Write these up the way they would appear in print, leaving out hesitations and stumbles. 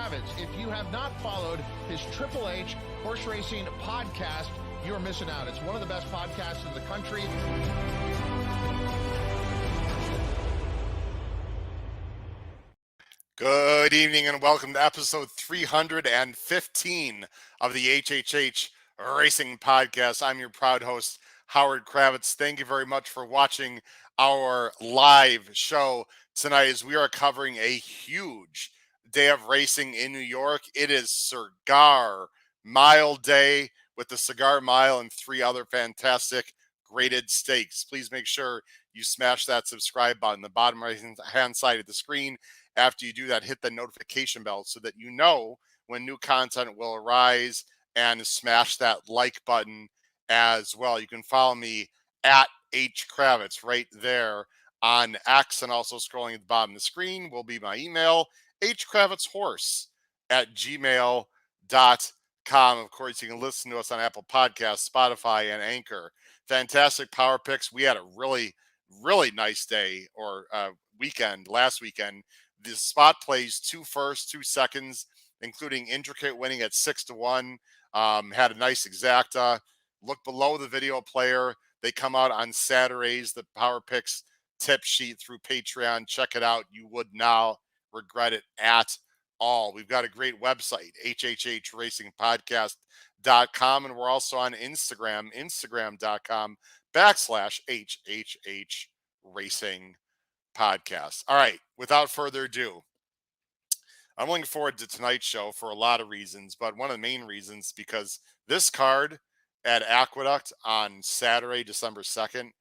Kravitz. If you have not followed his Triple H horse racing podcast, you're missing out. It's one of the best podcasts in the country. Good evening and welcome to episode 315 of the HHH Racing Podcast. I'm your proud host, Howard Kravitz. Thank you very much for watching our live show tonight as we are covering a huge day of racing in New York. It is CIGAR Mile Day with the CIGAR Mile and 3 other fantastic graded stakes. Please make sure you smash that subscribe button, the bottom right hand side of the screen. After you do that, hit the notification bell so that you know when new content will arise, and smash that like button as well. You can follow me at H Kravitz right there on X, and also scrolling at the bottom of the screen will be my email, hkravitzhorse@gmail.com. Of course, you can listen to us on Apple Podcasts, Spotify, and Anchor. Fantastic power picks. We had a really nice day or weekend last weekend. The spot plays 2 firsts, 2 seconds, including intricate winning at 6-1. Had a nice exacta. Look below the video player. They come out on Saturdays, the Power Picks tip sheet through Patreon. Check it out. You would not regret it at all. We've got a great website, hhhracingpodcast.com, and we're also on Instagram, instagram.com/HHH Racing Podcast. All right, without further ado, I'm looking forward to tonight's show for a lot of reasons, but one of the main reasons because this card at Aqueduct on Saturday, December 2nd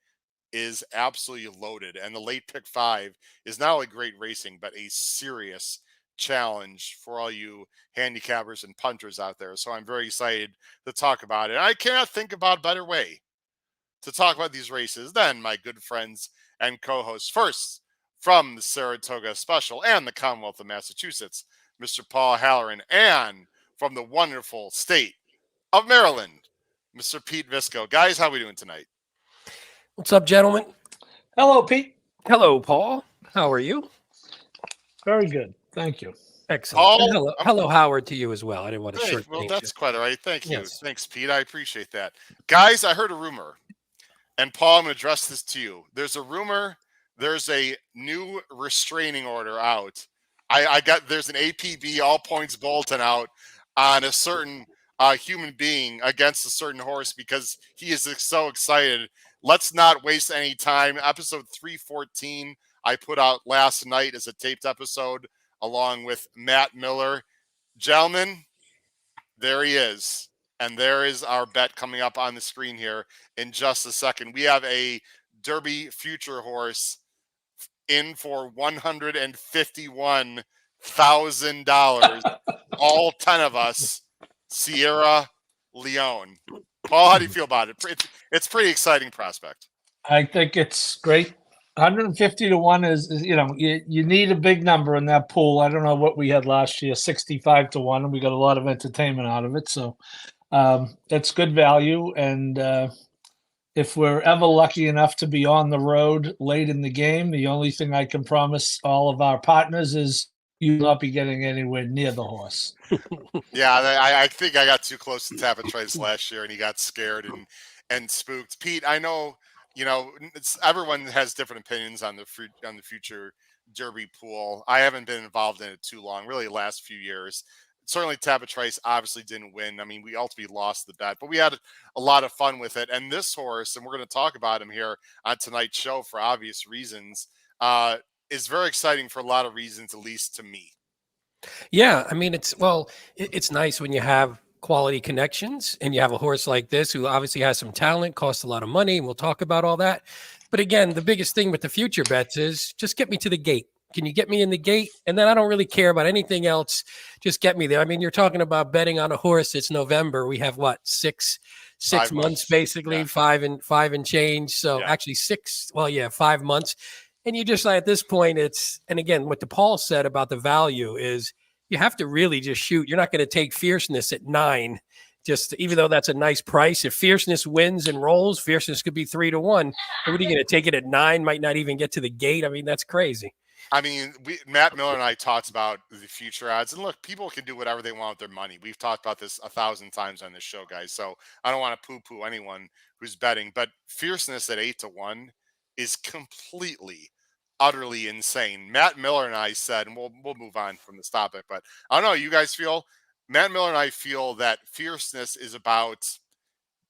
is absolutely loaded, and the late pick 5 is not only great racing, but a serious challenge for all you handicappers and punters out there. So I'm very excited to talk about it. I cannot think about a better way to talk about these races than my good friends and co-hosts. First, from the Saratoga Special and the Commonwealth of Massachusetts, Mr. Paul Halloran, and from the wonderful state of Maryland, Mr. Pete Visco. Guys, how are we doing tonight? What's up, gentlemen? Hello, Pete. Hello, Paul. How are you? Very good. Thank you. Excellent. Paul, hello, Howard, to you as well. I didn't want to short. Well, that's quite all right. Thank you. Yes. Thanks, Pete. I appreciate that. Guys, I heard a rumor, and Paul, I'm going to address this to you. There's a rumor. There's a new restraining order out. There's an APB all points bulletin out on a certain human being against a certain horse because he is so excited. Let's not waste any time. Episode 314 I put out last night as a taped episode along with Matt Miller. Gentlemen, there he is. And there is our bet coming up on the screen here in just a second. We have a Derby future horse in for $151,000. All 10 of us, Sierra Leone. Paul, how do you feel about it? It's a pretty exciting prospect. I think it's great. 150-1 is you need a big number in that pool. I don't know what we had last year, 65-1, and we got a lot of entertainment out of it. So that's good value. And if we're ever lucky enough to be on the road late in the game, the only thing I can promise all of our partners is you will not be getting anywhere near the horse. Yeah, I think I got too close to Tapatrice last year, and he got scared and spooked. Pete, I know everyone has different opinions on the future Derby pool. I haven't been involved in it too long, really the last few years. Certainly Tapatrice obviously didn't win. I mean, we ultimately lost the bet, but we had a lot of fun with it. And this horse, and we're going to talk about him here on tonight's show for obvious reasons, is very exciting for a lot of reasons, at least to me. Yeah, I mean, it's nice when you have quality connections and you have a horse like this who obviously has some talent, costs a lot of money, and we'll talk about all that. But again, the biggest thing with the future bets is just get me to the gate. Can you get me in the gate? And then I don't really care about anything else. Just get me there. I mean, you're talking about betting on a horse. It's November. We have what, six 5 months basically, yeah. five and change. So yeah. Actually 6. Well, yeah, 5 months. And you just like at this point, and again, what DePaul said about the value is you have to really just shoot. You're not going to take Fierceness at 9. Just even though that's a nice price, if Fierceness wins and rolls, Fierceness could be 3-1. But what are you going to take it at 9? Might not even get to the gate. I mean, that's crazy. I mean, Matt Miller and I talked about the future odds, and look, people can do whatever they want with their money. We've talked about this 1,000 times on this show, guys. So I don't want to poo-poo anyone who's betting, but fierceness at 8-1 is completely, utterly insane. Matt Miller and I said, and we'll move on from this topic, but I don't know. You guys feel? Matt Miller and I feel that fierceness is about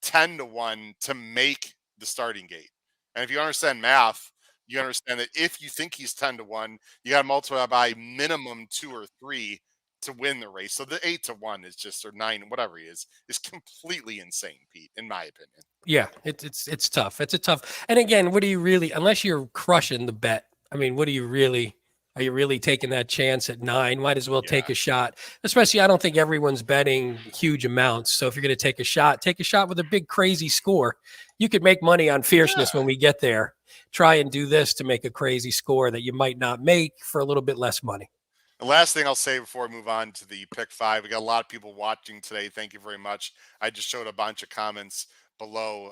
10-1 to make the starting gate. And if you understand math, you understand that if you think he's 10-1, you got to multiply by minimum 2 or 3 to win the race. So the 8-1 is just, or 9, whatever he is completely insane, Pete, in my opinion. Yeah, it's tough. It's a tough. And again, what do you really, unless you're crushing the bet? I mean, what do you really? Are you really taking that chance at 9? Might as well take a shot. Especially, I don't think everyone's betting huge amounts. So if you're going to take a shot with a big crazy score. You could make money on fierceness when we get there. Try and do this to make a crazy score that you might not make for a little bit less money. The last thing I'll say before we move on to the pick 5, we got a lot of people watching today. Thank you very much. I just showed a bunch of comments below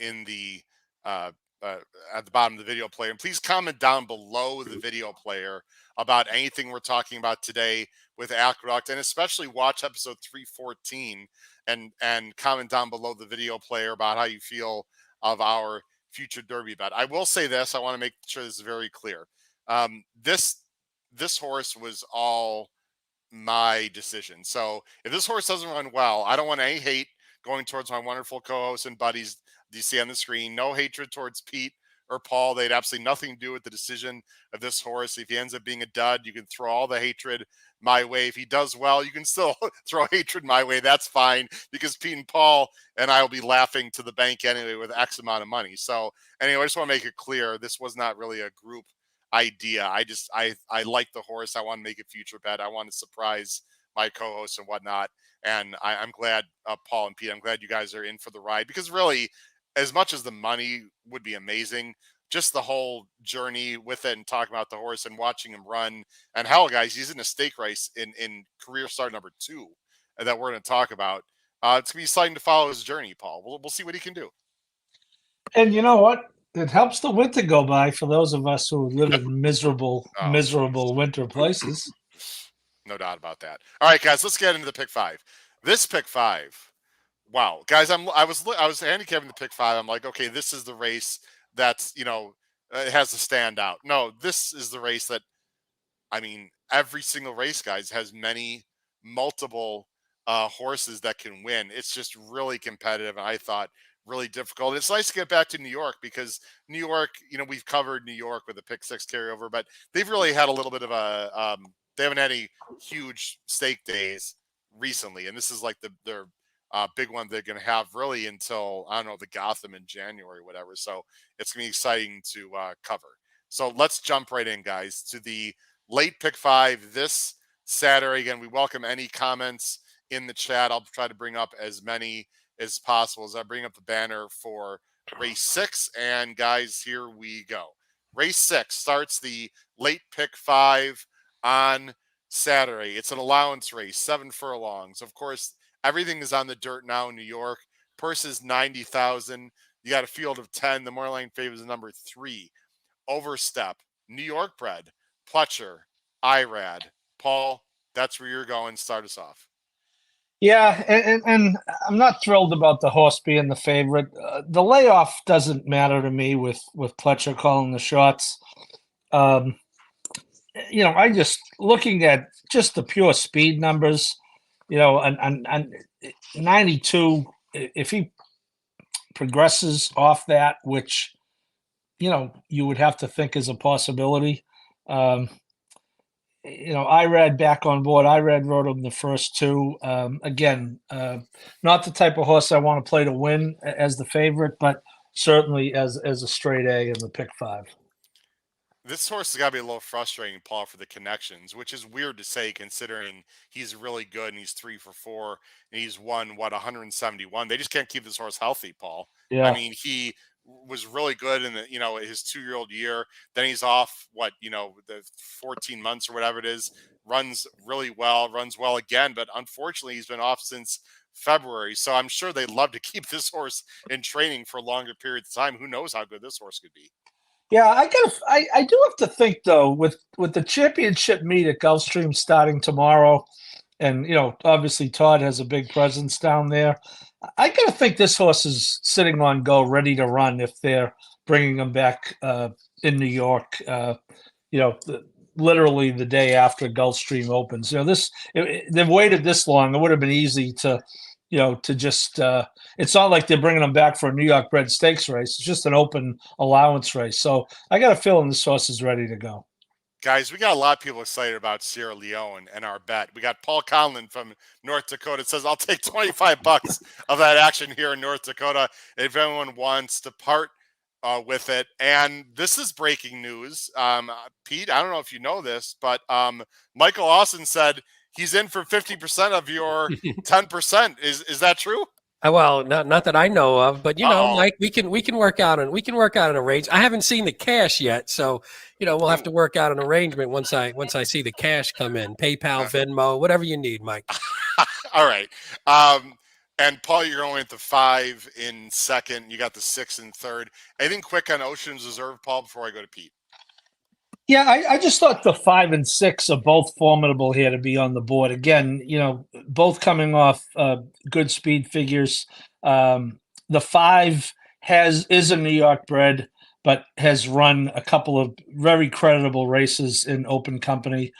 in the at the bottom of the video player. And please comment down below the video player about anything we're talking about today with Aqueduct, and especially watch episode 314 and comment down below the video player about how you feel of our future Derby bet. I will say this. I want to make sure this is very clear. This horse was all my decision. So if this horse doesn't run well, I don't want any hate going towards my wonderful co-hosts and buddies you see on the screen. No hatred towards Pete or Paul. They had absolutely nothing to do with the decision of this horse. If he ends up being a dud, you can throw all the hatred my way. If he does well, you can still throw hatred my way. That's fine, because Pete and Paul and I will be laughing to the bank anyway with X amount of money. So anyway, I just want to make it clear, this was not really a group idea. I like the horse. I want to make a future bet. I want to surprise my co-hosts and whatnot. And I'm glad, Paul and Pete, I'm glad you guys are in for the ride, because really, as much as the money would be amazing, just the whole journey with it and talking about the horse and watching him run. And hell, guys, he's in a stake race in career start number 2 that we're going to talk about. It's going to be exciting to follow his journey, Paul. We'll see what he can do. And you know what? It helps the winter go by for those of us who live in miserable winter places. No doubt about that. All right, guys, let's get into the pick 5. This pick 5. Wow, guys, I was handicapping the pick 5. I'm like, okay, this is the race that's, it has to stand out. No, this is the race that, I mean, every single race, guys, has multiple horses that can win. It's just really competitive, and I thought really difficult. It's nice to get back to New York, because New York, we've covered New York with a pick 6 carryover, but they've really had a little bit of a they haven't had any huge stake days recently, and this is like their big one they're going to have really until, I don't know, the Gotham in January or whatever. So it's going to be exciting to cover. So let's jump right in, guys, to the late pick 5 this Saturday. Again, we welcome any comments in the chat. I'll try to bring up as many as possible as I bring up the banner for race 6. And guys, here we go. Race 6 starts the late pick 5 on Saturday. It's an allowance race, 7 furlongs. Of course, everything is on the dirt now in New York. Purse is $90,000. You got a field of 10. The Moorline favors number 3. Overstep, New York bred, Pletcher, Irad. Paul, that's where you're going. Start us off. Yeah, and I'm not thrilled about the horse being the favorite. The layoff doesn't matter to me with Pletcher calling the shots. I just looking at just the pure speed numbers, and 92, if he progresses off that, which, you would have to think is a possibility. Irad back on board. Irad rode him the first 2. Again, not the type of horse I want to play to win as the favorite, but certainly as a straight A in the pick 5. This horse has got to be a little frustrating, Paul, for the connections, which is weird to say considering he's really good and he's 3 for 4 and he's won 171. They just can't keep this horse healthy, Paul. Yeah. I mean, he was really good in his 2-year-old year. Then he's off the 14 months or whatever it is. Runs really well, runs well again, but unfortunately he's been off since February. So I'm sure they'd love to keep this horse in training for longer periods of time. Who knows how good this horse could be? Yeah, I do have to think though, with the championship meet at Gulfstream starting tomorrow, and obviously Todd has a big presence down there. I gotta think this horse is sitting on go, ready to run if they're bringing him back in New York. You know, the, literally the day after Gulfstream opens. They've waited this long. It would have been easy to, to just. It's not like they're bringing them back for a New York bred stakes race. It's just an open allowance race. So I got a feeling this horse is ready to go. Guys, we got a lot of people excited about Sierra Leone and our bet. We got Paul Conlon from North Dakota. It says, I'll take $25 of that action here in North Dakota if anyone wants to part with it. And this is breaking news. Pete, I don't know if you know this, but Michael Austin said he's in for 50% of your 10%. Is that true? Well, not that I know of, but Uh-oh. Mike, we can work out an arrangement. I haven't seen the cash yet, so we'll have to work out an arrangement once I see the cash come in. PayPal, Venmo, whatever you need, Mike. All right. And Paul, you're going at the 5 in second. You got the 6 in third. Anything quick on Ocean's Reserve, Paul, before I go to Pete? Yeah, I just thought the 5 and 6 are both formidable here to be on the board. Again, both coming off good speed figures. The 5 is a New York bred, but has run a couple of very creditable races in open company.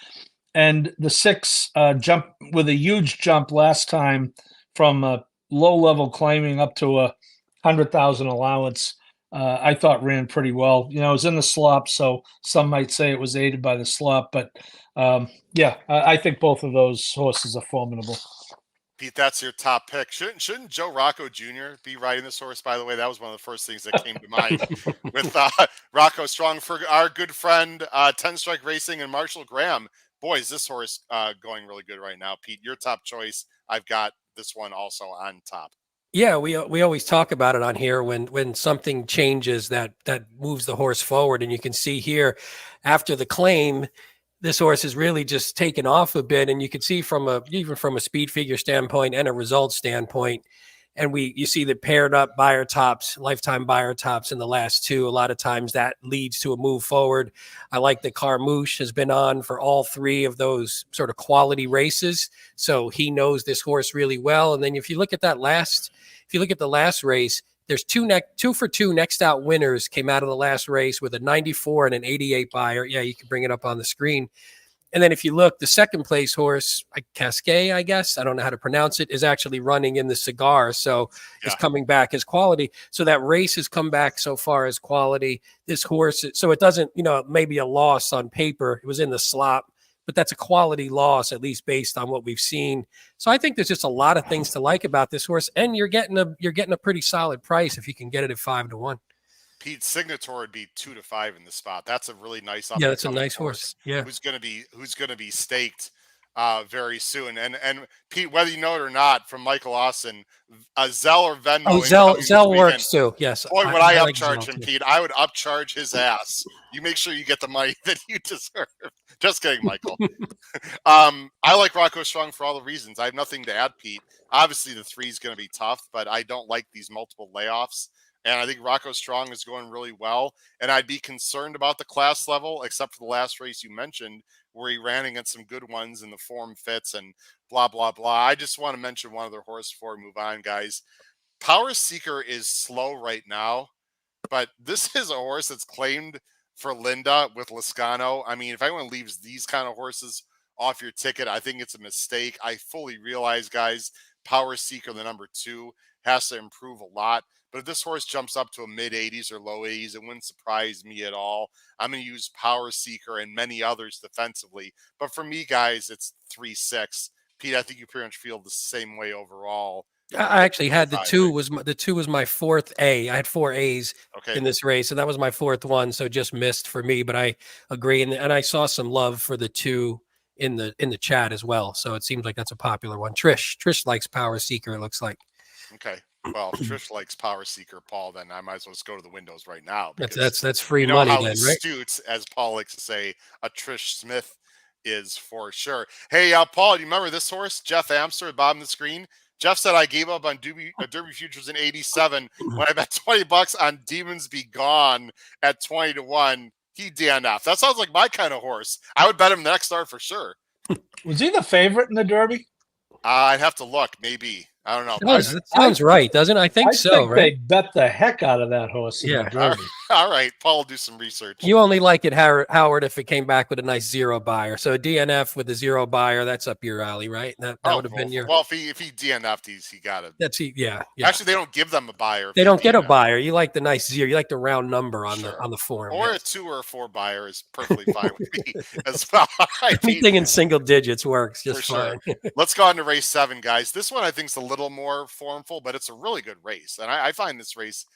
And the 6 jumped with a huge jump last time from a low level claiming up to a 100,000 allowance. I thought ran pretty well. It was in the slop, so some might say it was aided by the slop. But I think both of those horses are formidable. Pete, that's your top pick. Shouldn't Joe Rocco Jr. be riding this horse? By the way, that was one of the first things that came to mind with Rocco Strong for our good friend 10 Strike Racing and Marshall Graham. Boy, is this horse going really good right now. Pete, your top choice. I've got this one also on top. Yeah, we always talk about it on here when something changes that moves the horse forward, and you can see here after the claim, this horse is really just taken off a bit, and you can see even from a speed figure standpoint and a result standpoint. And you see the paired up buyer tops, lifetime buyer tops in the last two. A lot of times that leads to a move forward. I like that Carmouche has been on for all three of those sort of quality races. So he knows this horse really well. And then if you look at the last race, there's two for two next out winners came out of the last race with a 94 and an 88 buyer. Yeah, you can bring it up on the screen. And then if you look, the second place horse, Cascade, I guess, I don't know how to pronounce it, is actually running in the CIGAR. So it's coming back as quality. So that race has come back so far as quality. This horse, so it doesn't, maybe a loss on paper. It was in the slop, but that's a quality loss, at least based on what we've seen. So I think there's just a lot of things to like about this horse. And you're getting a pretty solid price if you can get it at 5-1. Pete's signature would be 2 to 5 in the spot. That's a really nice. Yeah, that's a nice horse. Yeah, who's going to be staked very soon. And Pete, whether you know it or not, from Michael Austin, Zell or Venmo. Oh, Zell works too. Yes. Boy, would I upcharge him, Pete. I would upcharge his ass. You make sure you get the money that you deserve. Just kidding, Michael. I like Rocco Strong for all the reasons. I have nothing to add, Pete. Obviously, the 3 is going to be tough, but I don't like these multiple layoffs. And I think Rocco Strong is going really well. And I'd be concerned about the class level, except for the last race you mentioned, where he ran against some good ones and the form fits and blah, blah, blah. I just want to mention one other horse before we move on, guys. Power Seeker is slow right now, but this is a horse that's claimed for Linda with Lascano. I mean, if anyone leaves these kind of horses off your ticket, I think it's a mistake. I fully realize, guys, Power Seeker, the number 2, has to improve a lot. But if this horse jumps up to a mid-80s or low 80s, it wouldn't surprise me at all. I'm going to use Power Seeker and many others defensively. But for me, guys, it's 3-6. Pete, I think you pretty much feel the same way overall. I actually had the 2 was my fourth A. I had 4 A's in this race, and that was my fourth one, so just missed for me. But I agree, and I saw some love for the 2 in the chat as well. So it seems like that's a popular one. Trish likes Power Seeker. It looks like. Okay. Well, if Trish likes Power Seeker, Paul, then I might as well just go to the windows right now. That's free money then, right? Astute, as Paul likes to say, a Trish Smith is for sure. Hey, Paul, do you remember this horse, Jeff Amster, at the bottom of the screen? Jeff said I gave up on Derby futures in '87 when I bet $20 on Demons Be Gone at 20-1. He DNF. That sounds like my kind of horse. I would bet him the next start for sure. Was he the favorite in the Derby? I'd have to look. Maybe. I don't know. That sounds right, doesn't it? I think so, think right? they bet the heck out of that horse in the Derby. All right. Paul will do some research. You only like it, Howard, if it came back with a nice zero buyer. So a DNF with a zero buyer, that's up your alley, right? That would have been your. Well, if he DNF'd, he got it. Yeah. Actually, they don't give them a buyer. They don't get a buyer. You like the nice zero. You like the round number on the form. Or a 2 or a 4 buyer is perfectly fine with me as well. Anything in single digits works just fine. Sure. Let's go on to race 7, guys. This one I think is a little more formful, but it's a really good race. And I find this race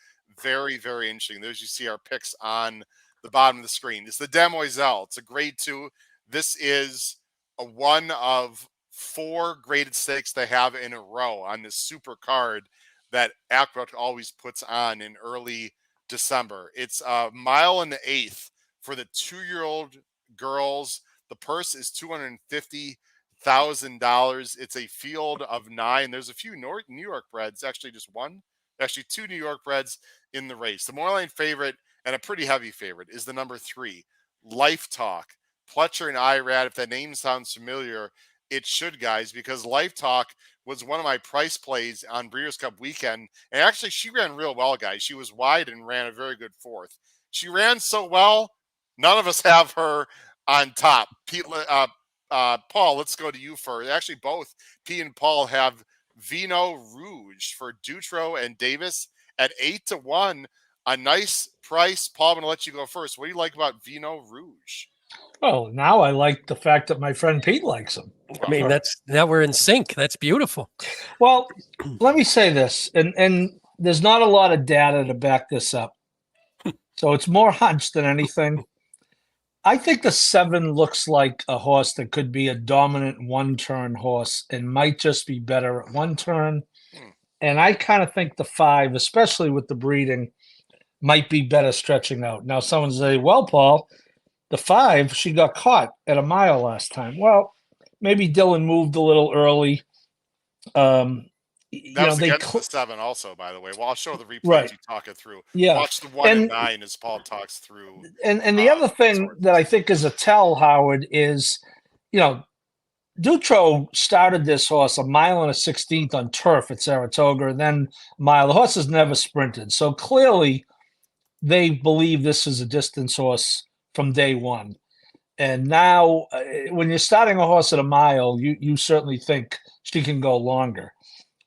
very, very interesting. There's you see our picks on the bottom of the screen. It's the Demoiselle. It's a grade 2. This is a one of 4 graded stakes they have in a row on this super card that Aqueduct always puts on in early December. It's a mile and the 1/8 for the 2-year-old girls. The purse is $250,000. It's a field of 9. There's a few New York breds, actually just one, actually 2 New York breds in the race. The Moorline favorite and a pretty heavy favorite is the number 3, Life Talk. Pletcher and Irad, if that name sounds familiar, it should, guys, because Life Talk was one of my price plays on Breeders' Cup weekend. And actually, she ran real well, guys. She was wide and ran a very good 4th. She ran so well, none of us have her on top. Paul, let's go to you first. Actually, both Pete and Paul have Vino Rouge for Dutro and Davis at 8-1. A nice price. Paul, I'm going to let you go first. What do you like about Vino Rouge? Oh, now I like the fact that my friend Pete likes him. I mean, now we're in sync. That's beautiful. Well, let me say this, and there's not a lot of data to back this up. So it's more hunch than anything. I think the 7 looks like a horse that could be a dominant 1-turn horse and might just be better at 1 turn. And I kind of think the 5, especially with the breeding, might be better stretching out. Now, someone say, well, Paul, the 5, she got caught at a mile last time. Well, maybe Dylan moved a little early. That was against the 7 also, by the way. Well, I'll show the replay right. as you talk it through. Yeah. Watch the 1 and 9 as Paul talks through. And the other thing that I think is a tell, Howard, is, Dutro started this horse a mile and a 16th on turf at Saratoga, and then a mile. The horse has never sprinted. So clearly they believe this is a distance horse from day one. And now when you're starting a horse at a mile, you certainly think she can go longer.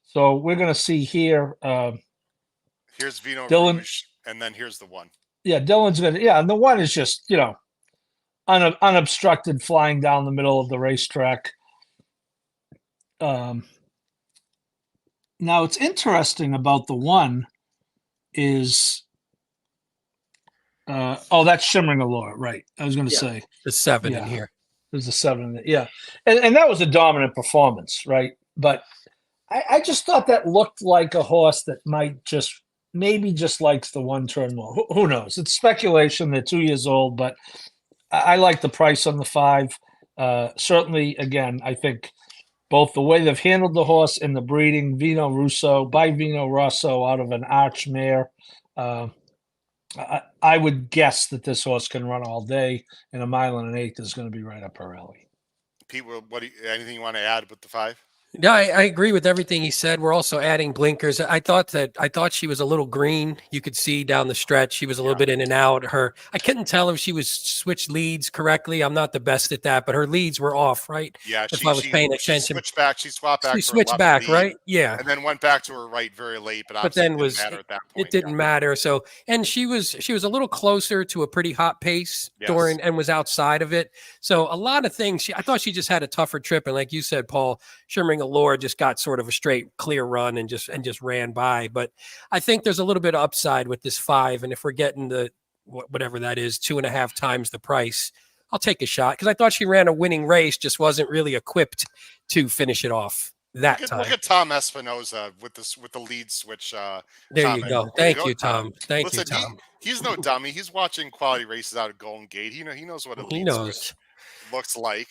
So we're going to see here. Here's Vino Dylan, Rouge, and then here's the 1. Yeah, Dylan's going to, and the 1 is just, unobstructed flying down the middle of the racetrack. Now, what's interesting about the 1 is, that's Shimmering Allure, right? I was going to say. The 7 in here. There's a 7 in it, yeah. And that was a dominant performance, right? But I just thought that looked like a horse that might maybe just likes the 1 turn more. Who knows? It's speculation. They're 2 years old, but I like the price on the 5. Certainly, again, I think both the way they've handled the horse and the breeding, Vino Rosso out of an Arch mare. I would guess that this horse can run all day, and a mile and an 1/8 is going to be right up her alley. Pete, anything you want to add with the 5? Yeah, I agree with everything he said. We're also adding blinkers. I thought she was a little green. You could see down the stretch. She was a little bit in and out. I couldn't tell if she was switched leads correctly. I'm not the best at that, but her leads were off, right? Yeah, if I was paying attention. She switched back. She swapped back. She switched back, lead, right? Yeah, and then went back to her right very late. But then it didn't matter at that point. It didn't matter. So, and she was a little closer to a pretty hot pace during and was outside of it. So a lot of things. I thought she just had a tougher trip, and like you said, Paul, Shimmering Allure just got sort of a straight clear run and just ran by. But I think there's a little bit of upside with this 5. And if we're getting the whatever that is, 2.5 times the price, I'll take a shot, because I thought she ran a winning race, just wasn't really equipped to finish it off that time. Look at Tom Espinoza with the lead switch. There you go. Thank you, Tom. Thank you, Tom. He's no dummy. He's watching quality races out of Golden Gate. He knows what a lead switch looks like.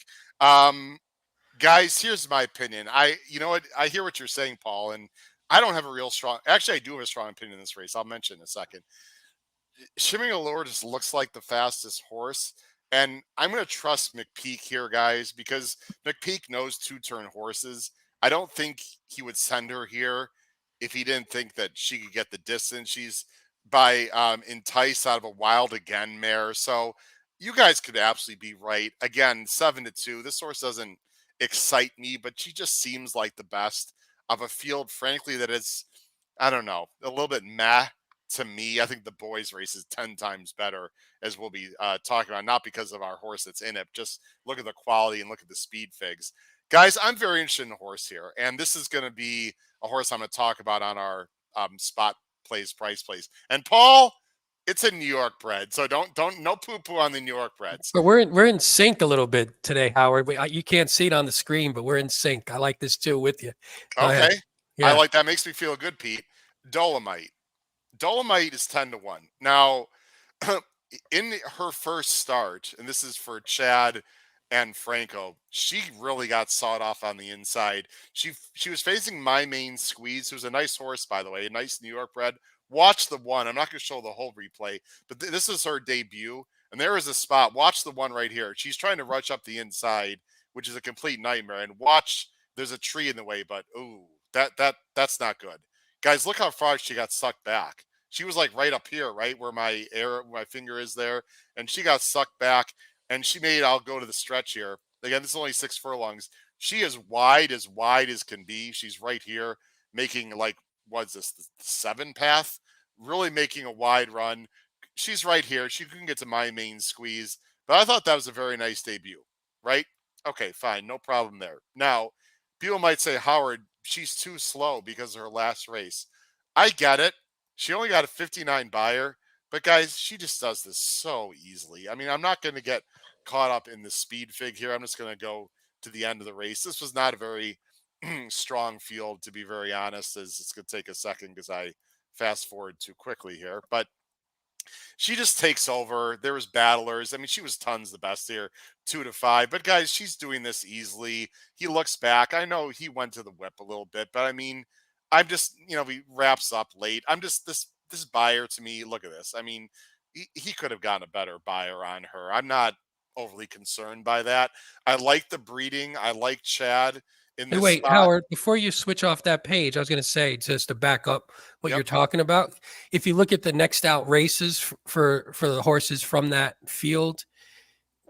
Guys, here's my opinion. You know what? I hear what you're saying, Paul, and I don't have a real strong. Actually, I do have a strong opinion in this race. I'll mention in a second. Shimming Allure just looks like the fastest horse. And I'm going to trust McPeak here, guys, because McPeak knows two-turn horses. I don't think he would send her here if he didn't think that she could get the distance. She's by Entice out of a Wild Again mare. So you guys could absolutely be right. Again, 7-2. This horse doesn't excite me, but she just seems like the best of a field, frankly, that is, I don't know, a little bit meh to me. I think the boys race is 10 times better, as we'll be talking about, not because of our horse that's in it. Just look at the quality and look at the speed figs. Guys, I'm very interested in the horse here, and this is going to be a horse I'm going to talk about on our spot plays, price plays. And Paul, it's a New York bred, so don't no poo poo on the New York breds. But we're in sync a little bit today, Howard. You can't see it on the screen, but we're in sync. I like this too with you. Go Okay, ahead. Yeah. I like that. Makes me feel good, Pete. Dolomite is 10-1. Now, in her first start, and this is for Chad and Franco, she really got sawed off on the inside. She was facing My Main Squeeze, who's a nice horse, by the way, a nice New York bred. Watch the one. I'm not going to show the whole replay, but this is her debut, and there is a spot. Watch the one right here. She's trying to rush up the inside, which is a complete nightmare. And watch, there's a tree in the way, but ooh, that's not good. Guys, look how far she got sucked back. She was like right up here, right where my finger is there, and she got sucked back. And she made, I'll go to the stretch here. Again, this is only 6 furlongs. She is wide as can be. She's right here making like, what's this, the 7 path? Really making a wide run. She's right here. She couldn't get to My Main Squeeze. But I thought that was a very nice debut, right? Okay, fine. No problem there. Now, people might say, Howard, she's too slow because of her last race. I get it. She only got a 59 buyer. But guys, she just does this so easily. I mean, I'm not going to get caught up in the speed fig here. I'm just going to go to the end of the race. This was not a very strong field, to be very honest, as it's going to take a second because I fast forward too quickly here. But she just takes over. There was battlers. I mean, she was tons the best here, 2-5. But guys, she's doing this easily. He looks back. I know he went to the whip a little bit, but I mean, I'm just, he wraps up late. I'm just this buyer to me, look at this. I mean, he could have gotten a better buyer on her. I'm not overly concerned by that. I like the breeding. I like Chad in this Wait, spot. Howard, before you switch off that page, I was going to say, just to back up what you're talking about, if you look at the next out races for the horses from that field,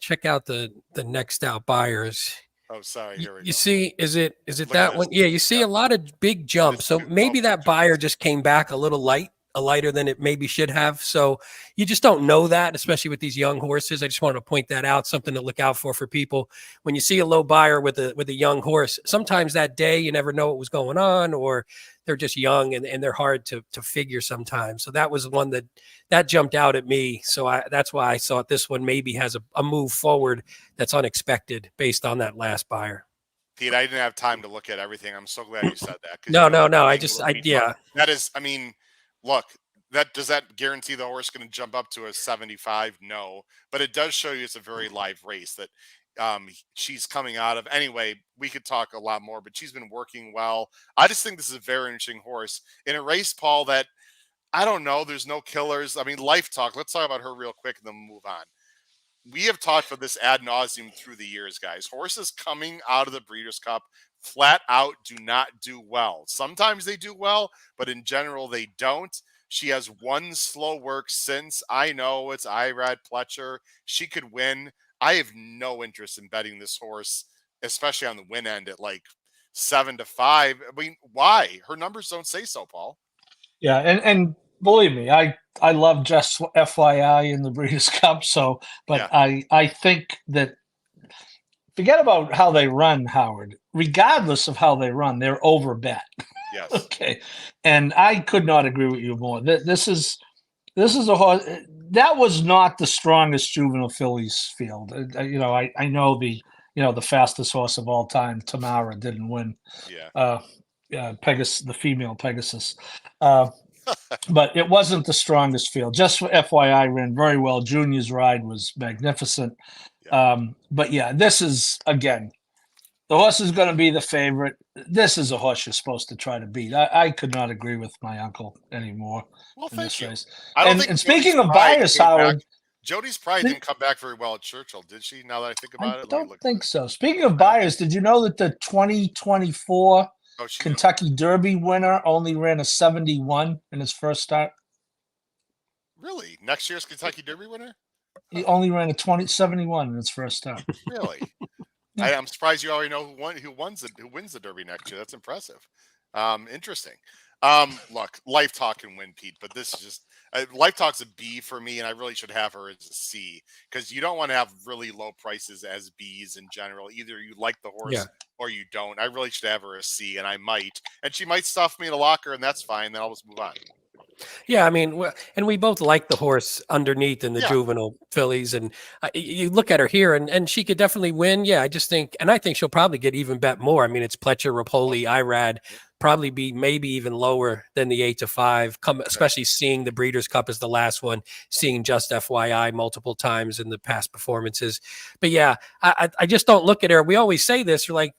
check out the next out buyers. Oh, sorry. Here we go. You see, is it Look that one? Yeah, you see a lot of big jumps. So maybe that buyer just came back a little lighter than it maybe should have. So you just don't know that, especially with these young horses. I just wanted to point that out, something to look out for people. When you see a low buyer with a young horse, sometimes that day you never know what was going on, or they're just young and they're hard to figure sometimes. So that was one that jumped out at me. So that's why I thought this one maybe has a move forward that's unexpected based on that last buyer. Pete, I didn't have time to look at everything. I'm so glad you said that. No. Yeah. That is, I mean, look, does that guarantee the horse going to jump up to a 75? No, but it does show you it's a very live race that she's coming out of. Anyway, we could talk a lot more, but she's been working well. I just think this is a very interesting horse in a race, Paul, that I don't know. There's no killers. I mean, Life Talk. Let's talk about her real quick and then we'll move on. We have talked about this ad nauseum through the years, guys. Horses coming out of the Breeders' Cup flat out do not do well. Sometimes they do well, but in general, they don't. She has one slow work since. I know it's Irad Pletcher. She could win. I have no interest in betting this horse, especially on the win end at like 7-5. I mean, why? Her numbers don't say so, Paul. Yeah, and believe me, I love just FYI in the Breeders' Cup. So, but yeah. I think that forget about how they run, Howard. Regardless of how they run, they're overbet. Yes. Okay, and I could not agree with you more. This is a horse that was not the strongest juvenile fillies field. I know the fastest horse of all time, Tamara, didn't win. Yeah. Pegasus, the female Pegasus. But it wasn't the strongest field. Just for FYI, ran very well. Junior's ride was magnificent. Yeah. But yeah, this is, again, The horse is going to be the favorite. This is a horse you're supposed to try to beat. I could not agree with my uncle anymore Well, in thank this you. race. I don't And think speaking Jody's of Pride bias, came back. Howard, Jody's Pride didn't come back very well at Churchill, did she? Now that I think I about it, let me don't look. think so. Speaking of I don't think bias, did you know that the 2024 Oh, she Kentucky Derby winner only ran a 71 in his first start? really next year's Kentucky Derby winner? He only ran a 71 in his first start. Really? Yeah. I'm surprised you already know who wins the Derby next year. That's impressive. Interesting. Look, Life Talk can win, Pete, but this is just Life Talk's a B for me, and I really should have her as a C because you don't want to have really low prices as Bs in general. Either you like the horse Yeah. or you don't. I really should have her a C, and I might, and she might stuff me in a locker, and that's fine. Then I'll just move on. Yeah, I mean, and we both like the horse underneath in the Yeah. juvenile fillies, and you look at her here, and she could definitely win. Yeah, I just think, and I think she'll probably get even bet more. I mean, it's Pletcher, Rapoli, Irad, probably be maybe even lower than the 8-5. Especially seeing the Breeders' Cup as the last one, seeing Just FYI multiple times in the past performances. But yeah, I just don't look at her. We always say this. You're like,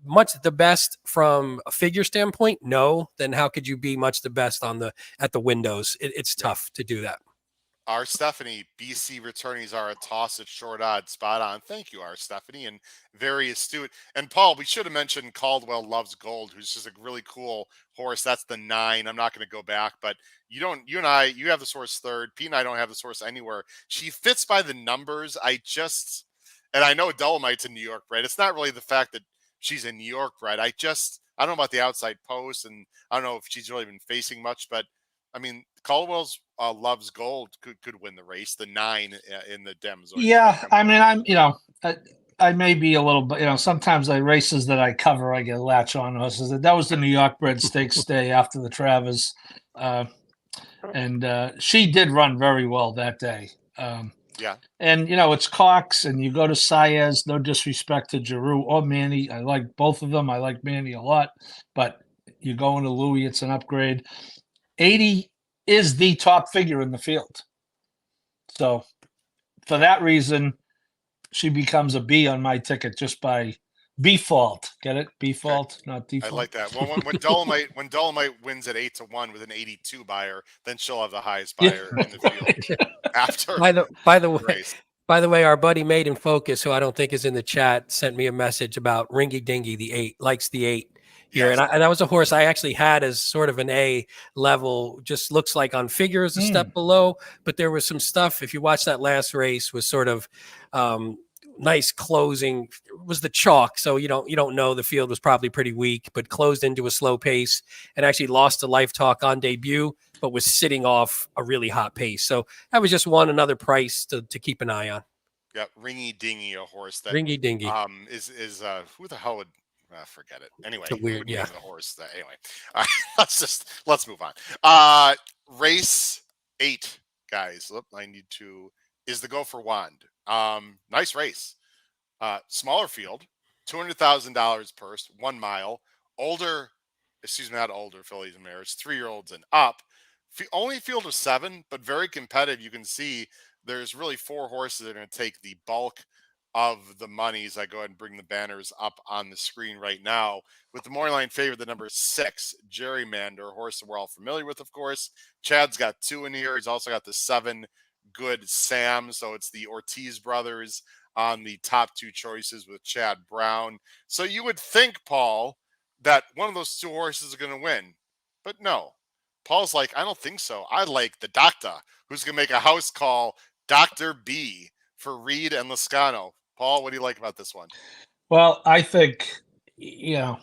much the best from a figure standpoint? No. Then how could you be much the best at the windows? It's tough to do that. Our Stephanie, BC returnees are a toss at short odds, spot on. Thank you, our Stephanie, and very astute. And Paul, we should have mentioned Caldwell Loves Gold, who's just a really cool horse. That's the 9. I'm not going to go back, but you have this horse third. Pete and I don't have this horse anywhere. She fits by the numbers. And I know Dolomite's a New York bred. It's not really the fact that she's a New York bred. I don't know about the outside post, and I don't know if she's really been facing much, but I mean, Caldwell's Loves Gold could win the race. The 9 in the Dems. Yeah, I mean, I may be a little bit, sometimes the races that I cover, I get latch on horses. That was the New York bred stakes day after the Travers. And she did run very well that day. Yeah. And, it's Cox, and you go to Saez, no disrespect to Giroux or Manny. I like both of them. I like Manny a lot. But you go into Louis, it's an upgrade. 80 is the top figure in the field. So for that reason, she becomes a B on my ticket just by default. Get it? Default, not default. I like that. Well, when Dolomite wins at 8-1 with an 82 buyer, then she'll have the highest buyer in the field after. By the way, our buddy Made in Focus, who I don't think is in the chat, sent me a message about Ringy Dingy, the 8, likes the 8 here. Yes. And that was a horse I actually had as sort of an A level, just looks like on figures a step below, but there was some stuff, if you watch that last race, was sort of nice closing. It was the chalk, so you don't know. The field was probably pretty weak, but closed into a slow pace and actually lost to Life Talk on debut, but was sitting off a really hot pace. So that was just another price to keep an eye on. Yeah, Ringy Dingy, a horse that Ringy Dingy is who the hell would forget it anyway? It's weird, yeah. The horse that anyway. Let's move on. Race 8, guys. I need to is the Go for Wand. Nice race. Smaller field, $200,000 purse, 1 mile. Not older fillies and mares, 3-year-olds and up. Only field of 7, but very competitive. You can see there's really 4 horses that are going to take the bulk of the monies. I go ahead and bring the banners up on the screen right now. With the morning line favorite, the number 6, Gerrymander, a horse that we're all familiar with, of course. Chad's got 2 in here. He's also got the 7, Good Sam. So it's the Ortiz brothers on the top 2 choices with Chad Brown. So you would think, Paul, that one of those 2 horses is going to win. But no. Paul's like, I don't think so. I like the doctor, who's going to make a house call, Dr. B, for Reed and Lascano. Paul, what do you like about this one? Well, I think, I'm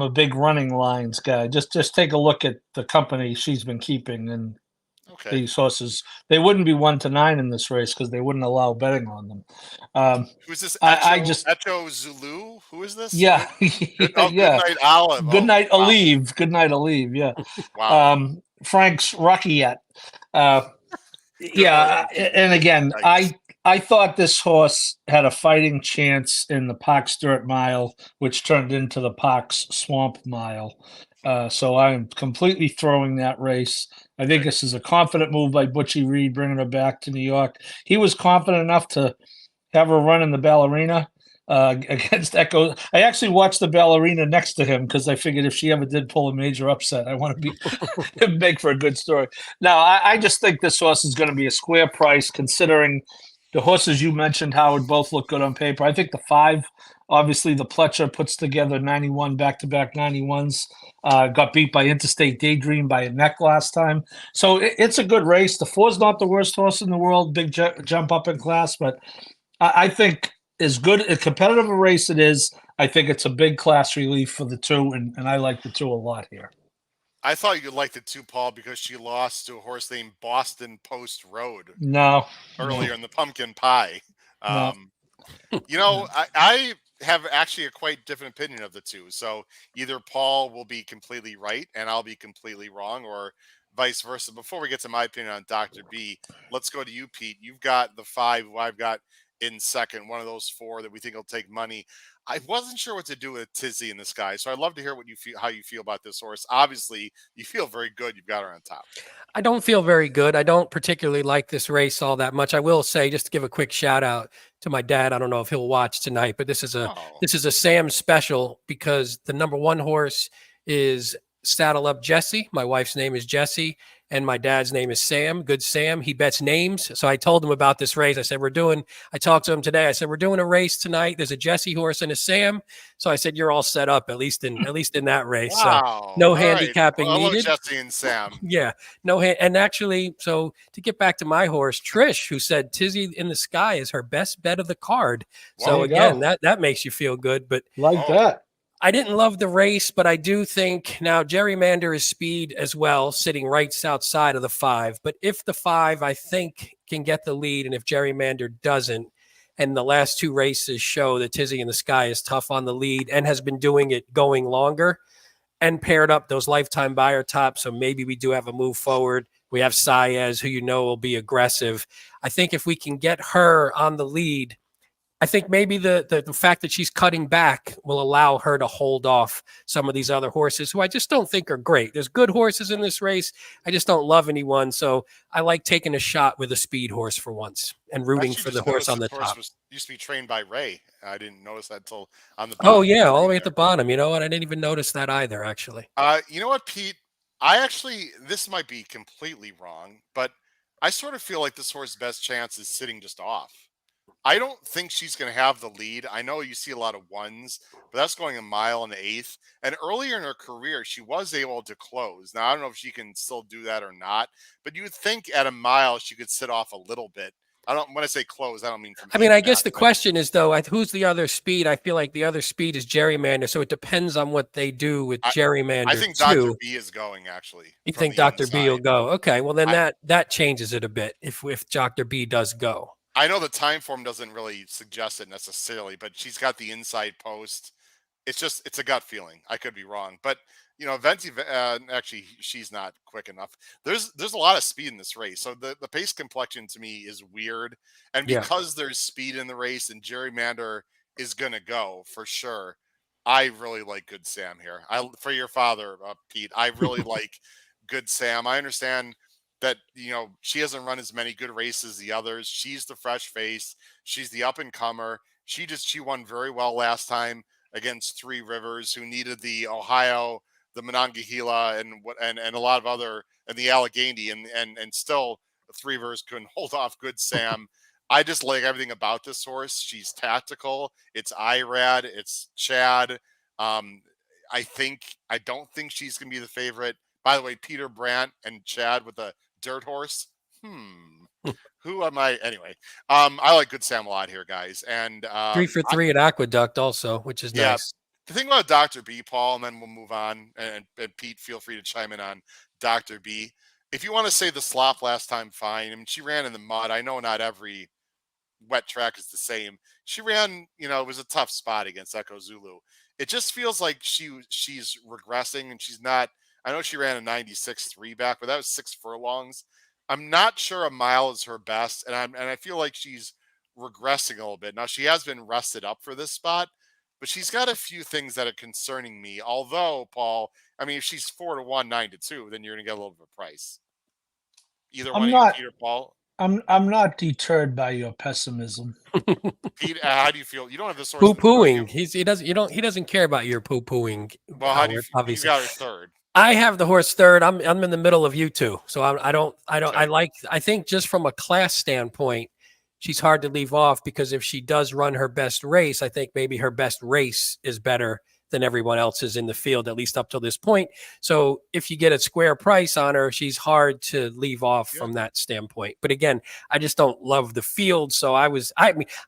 a big running lines guy. Just take a look at the company she's been keeping, and these horses, they wouldn't be 1-9 in this race because they wouldn't allow betting on them. Who's this? Echo Zulu? Who is this? Yeah. Good Night Olive. Good Night Olive. Good Night Olive. Yeah. Wow. Frank's Rockiette. Yeah. And again, I thought this horse had a fighting chance in the Parks Dirt Mile, which turned into the Parks Swamp Mile. So I'm completely throwing that race. I think this is a confident move by Butchie Reed, bringing her back to New York. He was confident enough to have her run in the Ballerina. against Echo. I actually watched the ballerina next to him because I figured if she ever did pull a major upset, I want to be make for a good story. Now, I just think this horse is going to be a square price considering the horses you mentioned, Howard, both look good on paper. I think the 5, obviously the Pletcher puts together 91 back-to-back 91s. Got beat by Interstate Daydream by a neck last time. So it's a good race. The 4's not the worst horse in the world, big jump up in class, but I think as good a competitive a race it is, I think it's a big class relief for the 2, and I like the 2 a lot here. I thought you'd like the 2, Paul, because she lost to a horse named Boston Post Road earlier in the pumpkin pie. No. You know, I have actually a quite different opinion of the 2. So either Paul will be completely right and I'll be completely wrong, or vice versa. Before we get to my opinion on Dr. B, let's go to you, Pete. You've got the 5 who I've got in second, one of those 4 that we think will take money. I wasn't sure what to do with Tizzy in the Sky, so I'd love to hear what you feel, how you feel about this horse. Obviously, you feel very good. You've got her on top. I don't feel very good. I don't particularly like this race all that much. I will say, just to give a quick shout out to my dad. I don't know if he'll watch tonight, but this is a Sam special because the number 1 horse is Saddle Up Jesse. My wife's name is Jesse, and my dad's name is Sam. Good Sam. He bets names. So I told him about this race. I said, I talked to him today. I said, we're doing a race tonight. There's a Jesse horse and a Sam. So I said, you're all set up, at least in that race. Wow. So no All handicapping right. needed. Jesse and Sam. Yeah, no hand. And actually, so to get back to my horse, Trish, who said Tizzy in the Sky is her best bet of the card. So again, that makes you feel good. But that. I didn't love the race, but I do think now Gerrymander is speed as well, sitting right outside of the 5. But if the 5, I think, can get the lead, and if Gerrymander doesn't, and the last 2 races show that Tizzy in the Sky is tough on the lead and has been doing it going longer and paired up those lifetime buyer tops, so maybe we do have a move forward. We have Saez, who will be aggressive. I think if we can get her on the lead, I think maybe the fact that she's cutting back will allow her to hold off some of these other horses who I just don't think are great. There's good horses in this race. I just don't love anyone. So I like taking a shot with a speed horse for once and rooting for the horse on the top. Used to be trained by Ray. I didn't notice that until on the bottom. Oh, yeah, all the way at the bottom. You know what? I didn't even notice that either, actually. You know what, Pete? This might be completely wrong, but I sort of feel like this horse's best chance is sitting just off. I don't think she's going to have the lead. I know you see a lot of 1s, but that's going a mile and 1/8. And earlier in her career, she was able to close. Now, I don't know if she can still do that or not, but you would think at a mile she could sit off a little bit. When I say close, I don't mean from. I guess the question is though, who's the other speed? I feel like the other speed is Gerrymander, so it depends on what they do with Gerrymander. I think Dr. B is going actually. You think Dr. B will go? Okay, well then that changes it a bit if Dr. B does go. I know the time form doesn't really suggest it necessarily, but she's got the inside post. It's a gut feeling. I could be wrong, but Venti, actually, she's not quick enough. There's a lot of speed in this race, so the pace complexion to me is weird, and because there's speed in the race and Gerrymander is gonna go for sure. I really like Good Sam here. For your father, Pete, I really like Good Sam. I understand that she hasn't run as many good races as the others. She's the fresh face. She's the up and comer. She won very well last time against 3 Rivers, who needed the Ohio, the Monongahela, and a lot of other, and the Allegheny, and still 3 Rivers couldn't hold off Good Sam. I just like everything about this horse. She's tactical. It's Irad. It's Chad. I don't think she's gonna be the favorite. By the way, Peter Brandt and Chad with a dirt horse. Who am I? Anyway, I like Good Sam a lot here, guys. And 3 for 3 at Aqueduct also, which is nice. The thing about Dr. B, Paul, and then we'll move on. And Pete, feel free to chime in on Dr. B. If you want to say the slop last time, fine. I mean, she ran in the mud. I know not every wet track is the same. She ran, it was a tough spot against Echo Zulu. It just feels like she's regressing, and she's not. I know she ran a 96.3 back, but that was 6 furlongs. I'm not sure a mile is her best, and I feel like she's regressing a little bit. Now, she has been rested up for this spot, but she's got a few things that are concerning me. Although, Paul, if she's 4-1, 9-2, then you're going to get a little bit of price. Either one of you, Peter, Paul. I'm not deterred by your pessimism. Pete, how do you feel? You don't have this horse in the Poo-pooing. podium. He doesn't care about your poo-pooing, Well, how do you? Howard, You obviously. got her third. I have the horse third. I'm in the middle of you two. So Okay. I think just from a class standpoint, she's hard to leave off because if she does run her best race, I think maybe her best race is better than everyone else's in the field, at least up till this point. So if you get a square price on her, she's hard to leave off Yeah. from that standpoint. But again, I just don't love the field. So I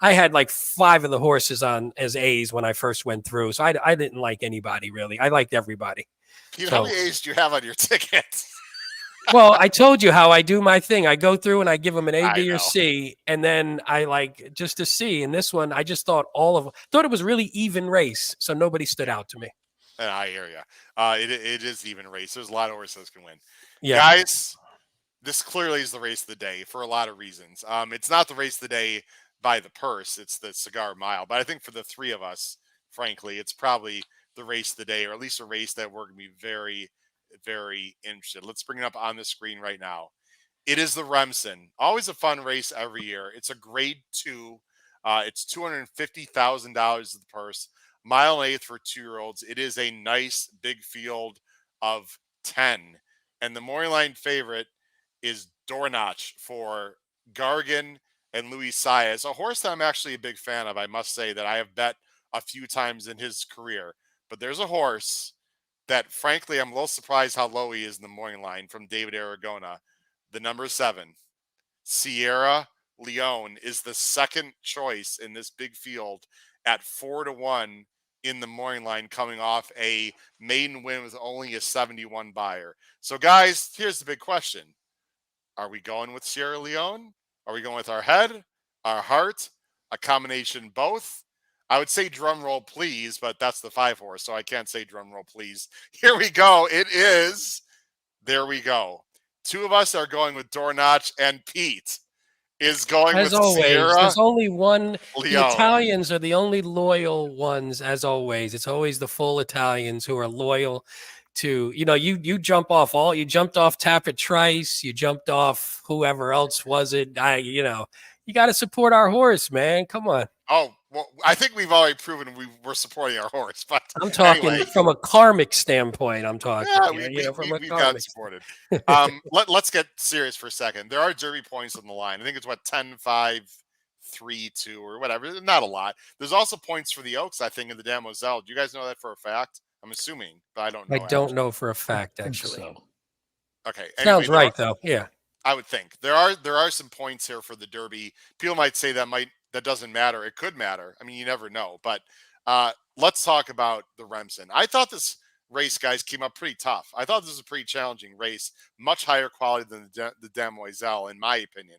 had like 5 of the horses on as A's when I first went through. So I didn't like anybody really. I liked everybody. Pete, how So, many A's do you have on your ticket? well, I told you how I do my thing. I go through and I give them an A, I B, or know. C, and then I like just a C. And this one, I just thought thought it was really even race, so nobody stood out to me. And I hear you. It is even race. There's a lot of horses can win. Yeah, Guys, this clearly is the race of the day for a lot of reasons. It's not the race of the day by the purse. It's the Cigar Mile. But I think for the three of us, frankly, it's probably the race of the day, or at least a race that we're going to be very, very interested. Let's bring it up on the screen right now. It is the Remsen. Always a fun race every year. It's a grade 2. It's $250,000 of the purse. Mile and eighth for 2-year-olds. It is a nice big field of 10. And the morning line favorite is Dornach for Gargan and Luis Saez, a horse that I'm actually a big fan of. I must say that I have bet a few times in his career. But there's a horse that, frankly, I'm a little surprised how low he is in the morning line from David Aragona. The number 7, Sierra Leone, is the second choice in this big field at 4-1 in the morning line, coming off a maiden win with only a 71 buyer. So, guys, here's the big question. Are we going with Sierra Leone? Are we going with our head, our heart, a combination both? I would say drum roll, please, but that's the 5 horse, so I can't say drum roll, please. Here we go. It is. There we go. 2 of us are going with Dornach, and Pete is going as with always, Sierra there's only one. The Leone. Italians are the only loyal ones, as always. It's always the full Italians who are loyal to, you jumped off Tapit Trice, you jumped off whoever else was it. You got to support our horse, man. Come on. Oh, well, I think we've already proven we're supporting our horse, but I'm talking anyway. from a karmic standpoint. I'm talking, Yeah, from we've a gotten karmic. supported. Let's get serious for a second. There are derby points on the line. I think it's 10, 5, 3, 2, or whatever. Not a lot. There's also points for the Oaks, I think, in the Demoiselle. Do you guys know that for a fact? I'm assuming, but I don't know. I don't actually know for a fact, I think actually. so. Okay. Sounds Anyway, right, though. Yeah. I would think there are some points here for the Derby. People might say that doesn't matter. It could matter. I mean, you never know. But let's talk about the Remsen. I thought this race, guys, came up pretty tough. I thought this was a pretty challenging race, much higher quality than the Demoiselle, in my opinion.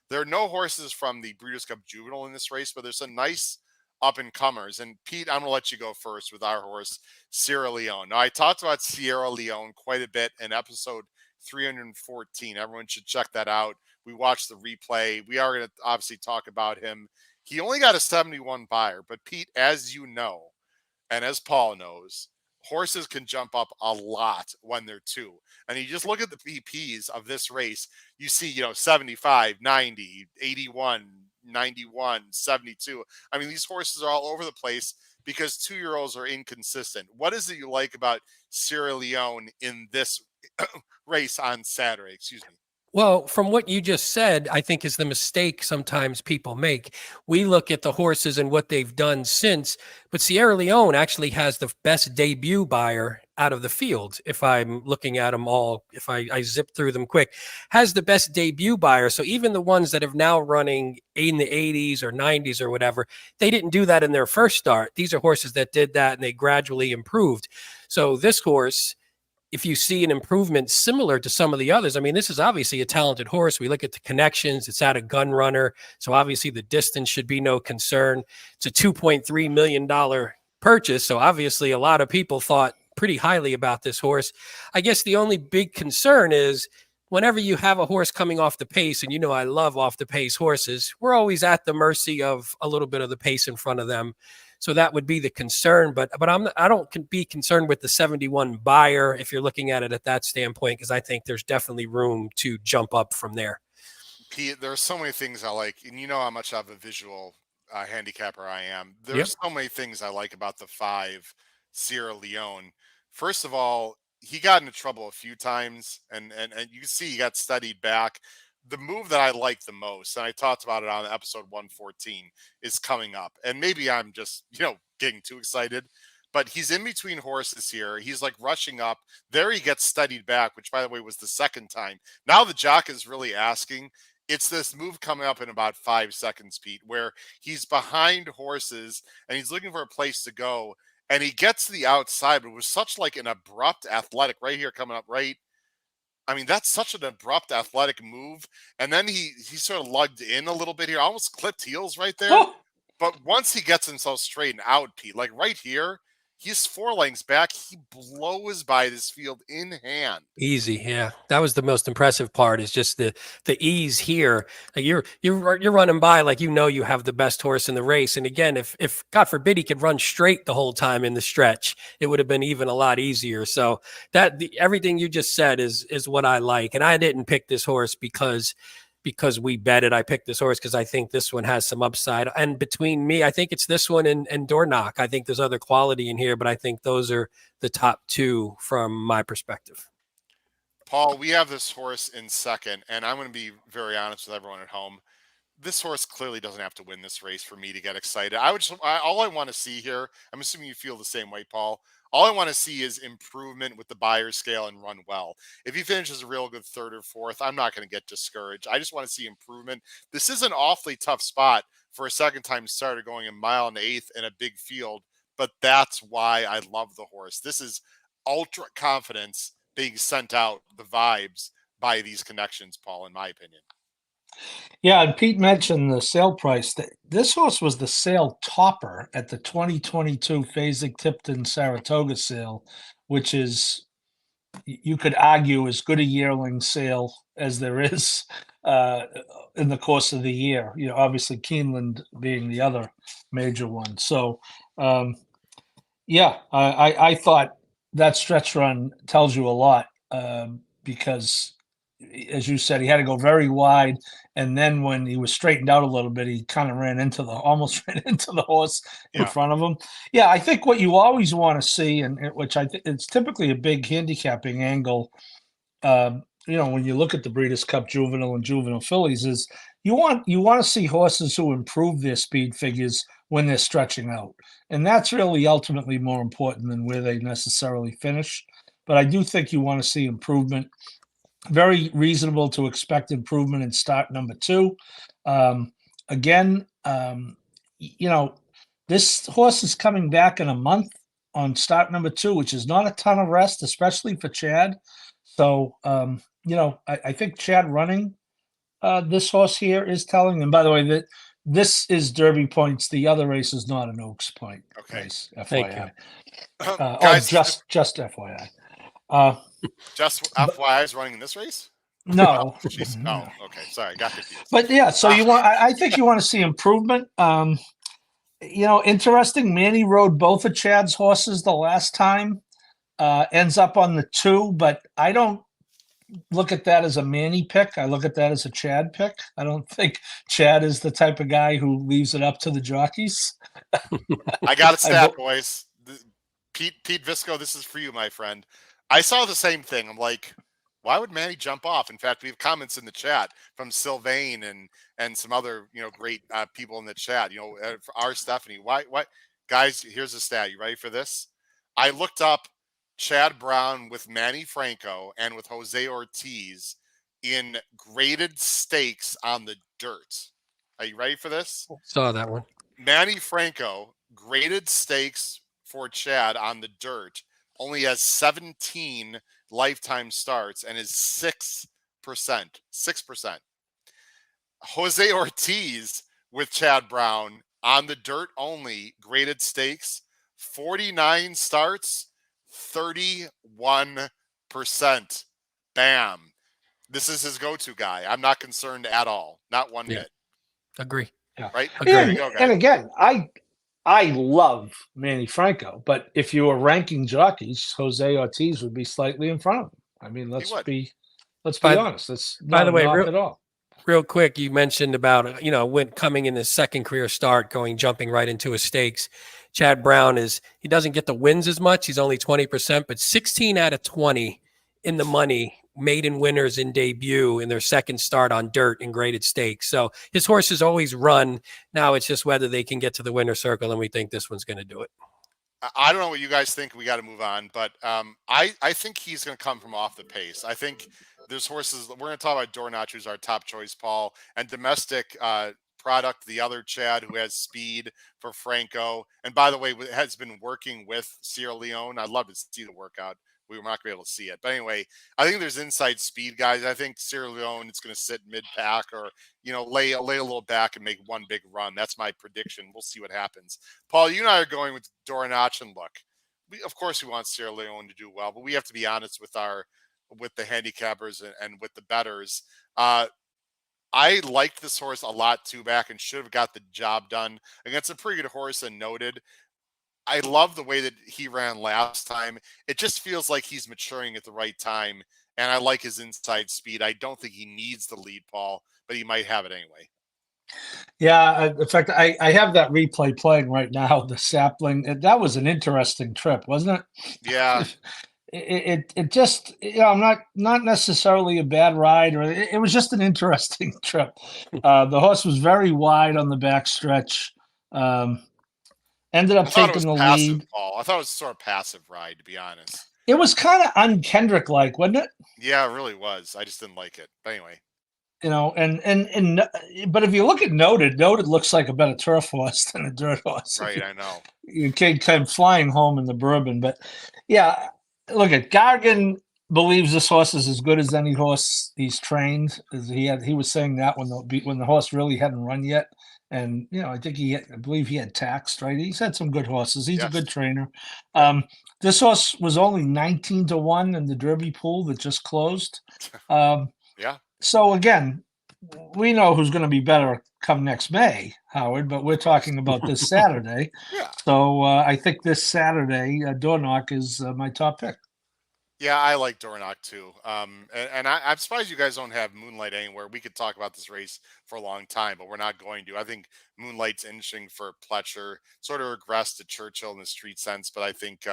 There are no horses from the Breeders' Cup Juvenile in this race, but there's some nice up and comers. And Pete, I'm gonna let you go first with our horse, Sierra Leone. Now, I talked about Sierra Leone quite a bit in episode 314. Everyone should check that out. We watched the replay. We are going to obviously talk about him. He only got a 71 buyer, but Pete, as you know, and as Paul knows, horses can jump up a lot when they're 2. And you just look at the PPs of this race, you see, 75, 90, 81, 91, 72. I mean, these horses are all over the place because 2-year-olds are inconsistent. What is it you like about Sierra Leone in this race on Saturday? Excuse me. Well, from what you just said, I think is the mistake sometimes people make. We look at the horses and what they've done since, but Sierra Leone actually has the best debut buyer out of the field. If I'm looking at them all, if I zip through them quick, has the best debut buyer. So even the ones that have now running in the 80s or 90s or whatever, they didn't do that in their first start. These are horses that did that and they gradually improved. So this horse, if you see an improvement similar to some of the others, I mean, this is obviously a talented horse. We look at the connections. It's at a gun runner. So obviously the distance should be no concern. It's a $2.3 million purchase. So obviously a lot of people thought pretty highly about this horse. I guess the only big concern is whenever you have a horse coming off the pace, and I love off the pace horses, we're always at the mercy of a little bit of the pace in front of them. So that would be the concern, but I don't be concerned with the 71 buyer if you're looking at it at that standpoint, because I think there's definitely room to jump up from there. Pete, there are so many things I like, and you know how much of a visual handicapper I am. Yep. There's so many things I like about the 5 Sierra Leone. First of all, he got into trouble a few times, and you can see he got studied back. The move that I like the most, and I talked about it on episode 114, is coming up. And maybe I'm just, getting too excited, but he's in between horses here. He's like rushing up. There he gets studied back, which, by the way, was the second time. Now the jock is really asking. It's this move coming up in about 5 seconds, Pete, where he's behind horses and he's looking for a place to go. And he gets to the outside, but it was such like an abrupt athletic right here coming up right. I mean, that's such an abrupt athletic move. And then he sort of lugged in a little bit here, almost clipped heels right there. Oh, But once he gets himself straightened out, Pete, like right here, he's 4 lengths back. He blows by this field in hand. Easy, yeah. That was the most impressive part. Is just the ease here. Like you're running by like you have the best horse in the race. And again, if God forbid he could run straight the whole time in the stretch, it would have been even a lot easier. So everything you just said is what I like. And I didn't pick this horse because we bet it. I picked this horse because I think this one has some upside. And between me, I think it's this one and Door Knock. I think there's other quality in here, but I think those are the top 2 from my perspective. Paul, we have this horse in second, and I'm going to be very honest with everyone at home. This horse clearly doesn't have to win this race for me to get excited. All I want to see here, I'm assuming you feel the same way, Paul. All I want to see is improvement with the buyer scale and run well. If he finishes a real good 3rd or 4th, I'm not going to get discouraged. I just want to see improvement. This is an awfully tough spot for a second-time starter going a mile and 1/8 in a big field, but that's why I love the horse. This is ultra confidence being sent out, the vibes by these connections, Paul, in my opinion. yeah. And Pete mentioned the sale price. This horse was the sale topper at the 2022 Fasig-Tipton Saratoga sale, which is, you could argue, as good a yearling sale as there is in the course of the year. Obviously Keeneland being the other major one. So, yeah, I thought that stretch run tells you a lot because, as you said, he had to go very wide, and then when he was straightened out a little bit, he kind of almost ran into the horse in front of him. Yeah, I think what you always want to see, and which I think it's typically a big handicapping angle, when you look at the Breeders' Cup Juvenile and Juvenile fillies, is you want to see horses who improve their speed figures when they're stretching out, and that's really ultimately more important than where they necessarily finish. But I do think you want to see improvement. Very reasonable to expect improvement in start number 2. Again, this horse is coming back in a month on start number 2, which is not a ton of rest, especially for Chad. So, I think Chad running this horse here is telling. And by the way, that this is Derby points. The other race is not an Oaks Point race. FYI. Guys, just FYI. Just FYI is running in this race? No. Oh, okay. Sorry, got confused. But yeah, so I think you want to see improvement. Interesting. Manny rode both of Chad's horses the last time. Ends up on the 2, but I don't look at that as a Manny pick. I look at that as a Chad pick. I don't think Chad is the type of guy who leaves it up to the jockeys. I got it stat, boys. Pete Visco, this is for you, my friend. I saw the same thing. I'm like, why would Manny jump off? In fact, we have comments in the chat from Sylvain and some other great people in the chat. Our Stephanie. Why? Guys, here's a stat. You ready for this? I looked up Chad Brown with Manny Franco and with Jose Ortiz in graded stakes on the dirt. Are you ready for this? Saw that one. Manny Franco graded stakes for Chad on the dirt only has 17 lifetime starts and is 6%. 6%. Jose Ortiz with Chad Brown on the dirt only graded stakes, 49 starts, 31%. Bam. This is his go-to guy. I'm not concerned at all. Not one bit. Agree. Yeah. Right? And again, I love Manny Franco, but if you were ranking jockeys, Jose Ortiz would be slightly in front of him. I mean, let's be honest. That's by the way, not at all. real quick, you mentioned about, when coming in his second career start, jumping right into his stakes. Chad Brown he doesn't get the wins as much. He's only 20%, but 16 out of 20 in the money, maiden winners in debut in their second start on dirt in graded stakes. So his horses always run. Now it's just whether they can get to the winner's circle, and we think this one's going to do it. I don't know what you guys think. We got to move on, but I think he's going to come from off the pace. I think there's horses. We're going to talk about Dornach, who's our top choice, Paul, and domestic product, the other Chad, who has speed for Franco, and by the way, has been working with Sierra Leone. I'd love to see the workout. We were not going to be able to see it, but anyway, I think there's inside speed, guys. I think Sierra Leone is going to sit mid pack, or lay a little back and make one big run. That's my prediction. We'll see what happens. Paul, you and I are going with Dornach, and look, of course we want Sierra Leone to do well, but we have to be honest with the handicappers and with the bettors. I liked this horse a lot two back and should have got the job done against a pretty good horse and Noted. I love the way that he ran last time. It just feels like he's maturing at the right time, and I like his inside speed. I don't think he needs the lead, Paul, but he might have it anyway. Yeah, in fact, I have that replay playing right now, the sapling. That was an interesting trip, wasn't it? Yeah. It just, not necessarily a bad ride, or it was just an interesting trip. The horse was very wide on the back stretch. Ended up taking the passive, lead. Paul. I thought it was sort of passive ride, to be honest. It was kind of un-Kendrick like, wasn't it? Yeah, it really was. I just didn't like it. But anyway. But if you look at Noted looks like a better turf horse than a dirt horse. Right, I know. You came flying home in the Bourbon, but yeah, look at Gargan believes this horse is as good as any horse he's trained. He was saying that when the horse really hadn't run yet. And I believe he had taxed, right? He's had some good horses. He's a good trainer. This horse was only 19-1 in the Derby pool that just closed. Yeah. So again, we know who's going to be better come next May, Howard. But we're talking about this Saturday. Yeah. So I think this Saturday, Dornach is my top pick. Yeah, I like Dornach too. And I'm surprised you guys don't have Moonlight anywhere. We could talk about this race for a long time, but we're not going to. I think Moonlight's interesting for Pletcher, sort of regressed to Churchill in the street sense, but I think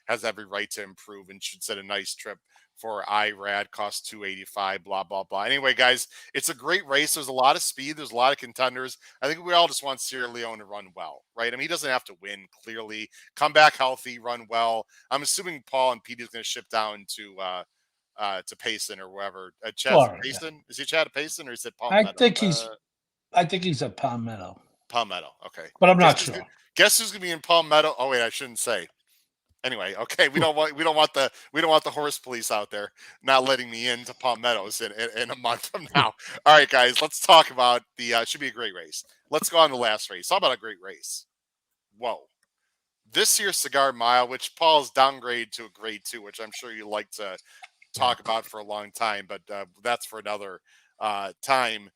has every right to improve and should set a nice trip for IRAD, cost $285, blah, blah, blah. Anyway, guys, it's a great race. There's a lot of speed. There's a lot of contenders. I think we all just want Sierra Leone to run well, right? I mean, he doesn't have to win, clearly. Come back healthy, run well. I'm assuming Paul and Pete is going to ship down to Payson or wherever. Chad Payson? Yeah. Is he Chad Payson or is it Palmetto? I think he's at Palmetto. Palmetto, okay. But I'm not sure. Guess who's going to be in Palmetto? Oh, wait, I shouldn't say. Anyway, okay, we don't want the horse police out there not letting me into Palmettos in a month from now. All right, guys, let's talk about should be a great race. Let's go on to the last race. How about a great race? Whoa. This year's Cigar Mile, which Paul's downgraded to a grade 2, which I'm sure you like to talk about for a long time, but that's for another time,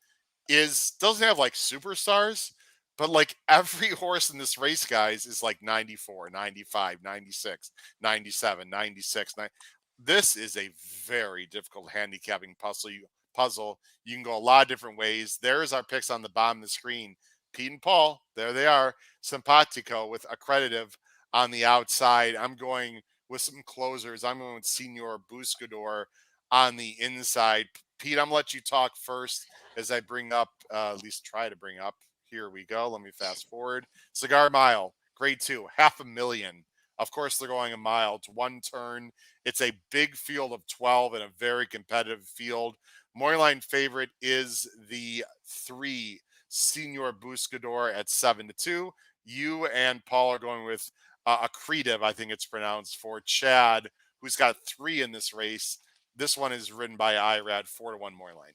doesn't have like superstars. But like every horse in this race, guys, is like 94, 95, 96, 97, 96. This is a very difficult handicapping puzzle. You can go a lot of different ways. There's our picks on the bottom of the screen. Pete and Paul, there they are. Simpatico with Accreditive on the outside. I'm going with some closers. I'm going with Senor Buscador on the inside. Pete, I'm going to let you talk first as I bring up, at least try to bring up. Here we go. Let me fast forward. Cigar Mile, grade 2, $500,000. Of course, they're going a mile. It's one turn. It's a big field of 12 and a very competitive field. Morning favorite is the 3, Senor Buscador at 7-2. You and Paul are going with Accretive, I think it's pronounced, for Chad, who's got 3 in this race. This one is ridden by IRAD, 4-1 Morning.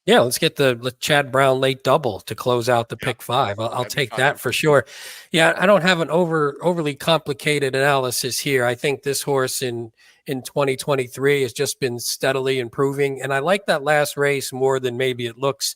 Yeah, let's get the Chad Brown late double to close out the pick 5. I'll take that for sure. Yeah, I don't have an overly complicated analysis here. I think this horse in 2023 has just been steadily improving, and I like that last race more than maybe it looks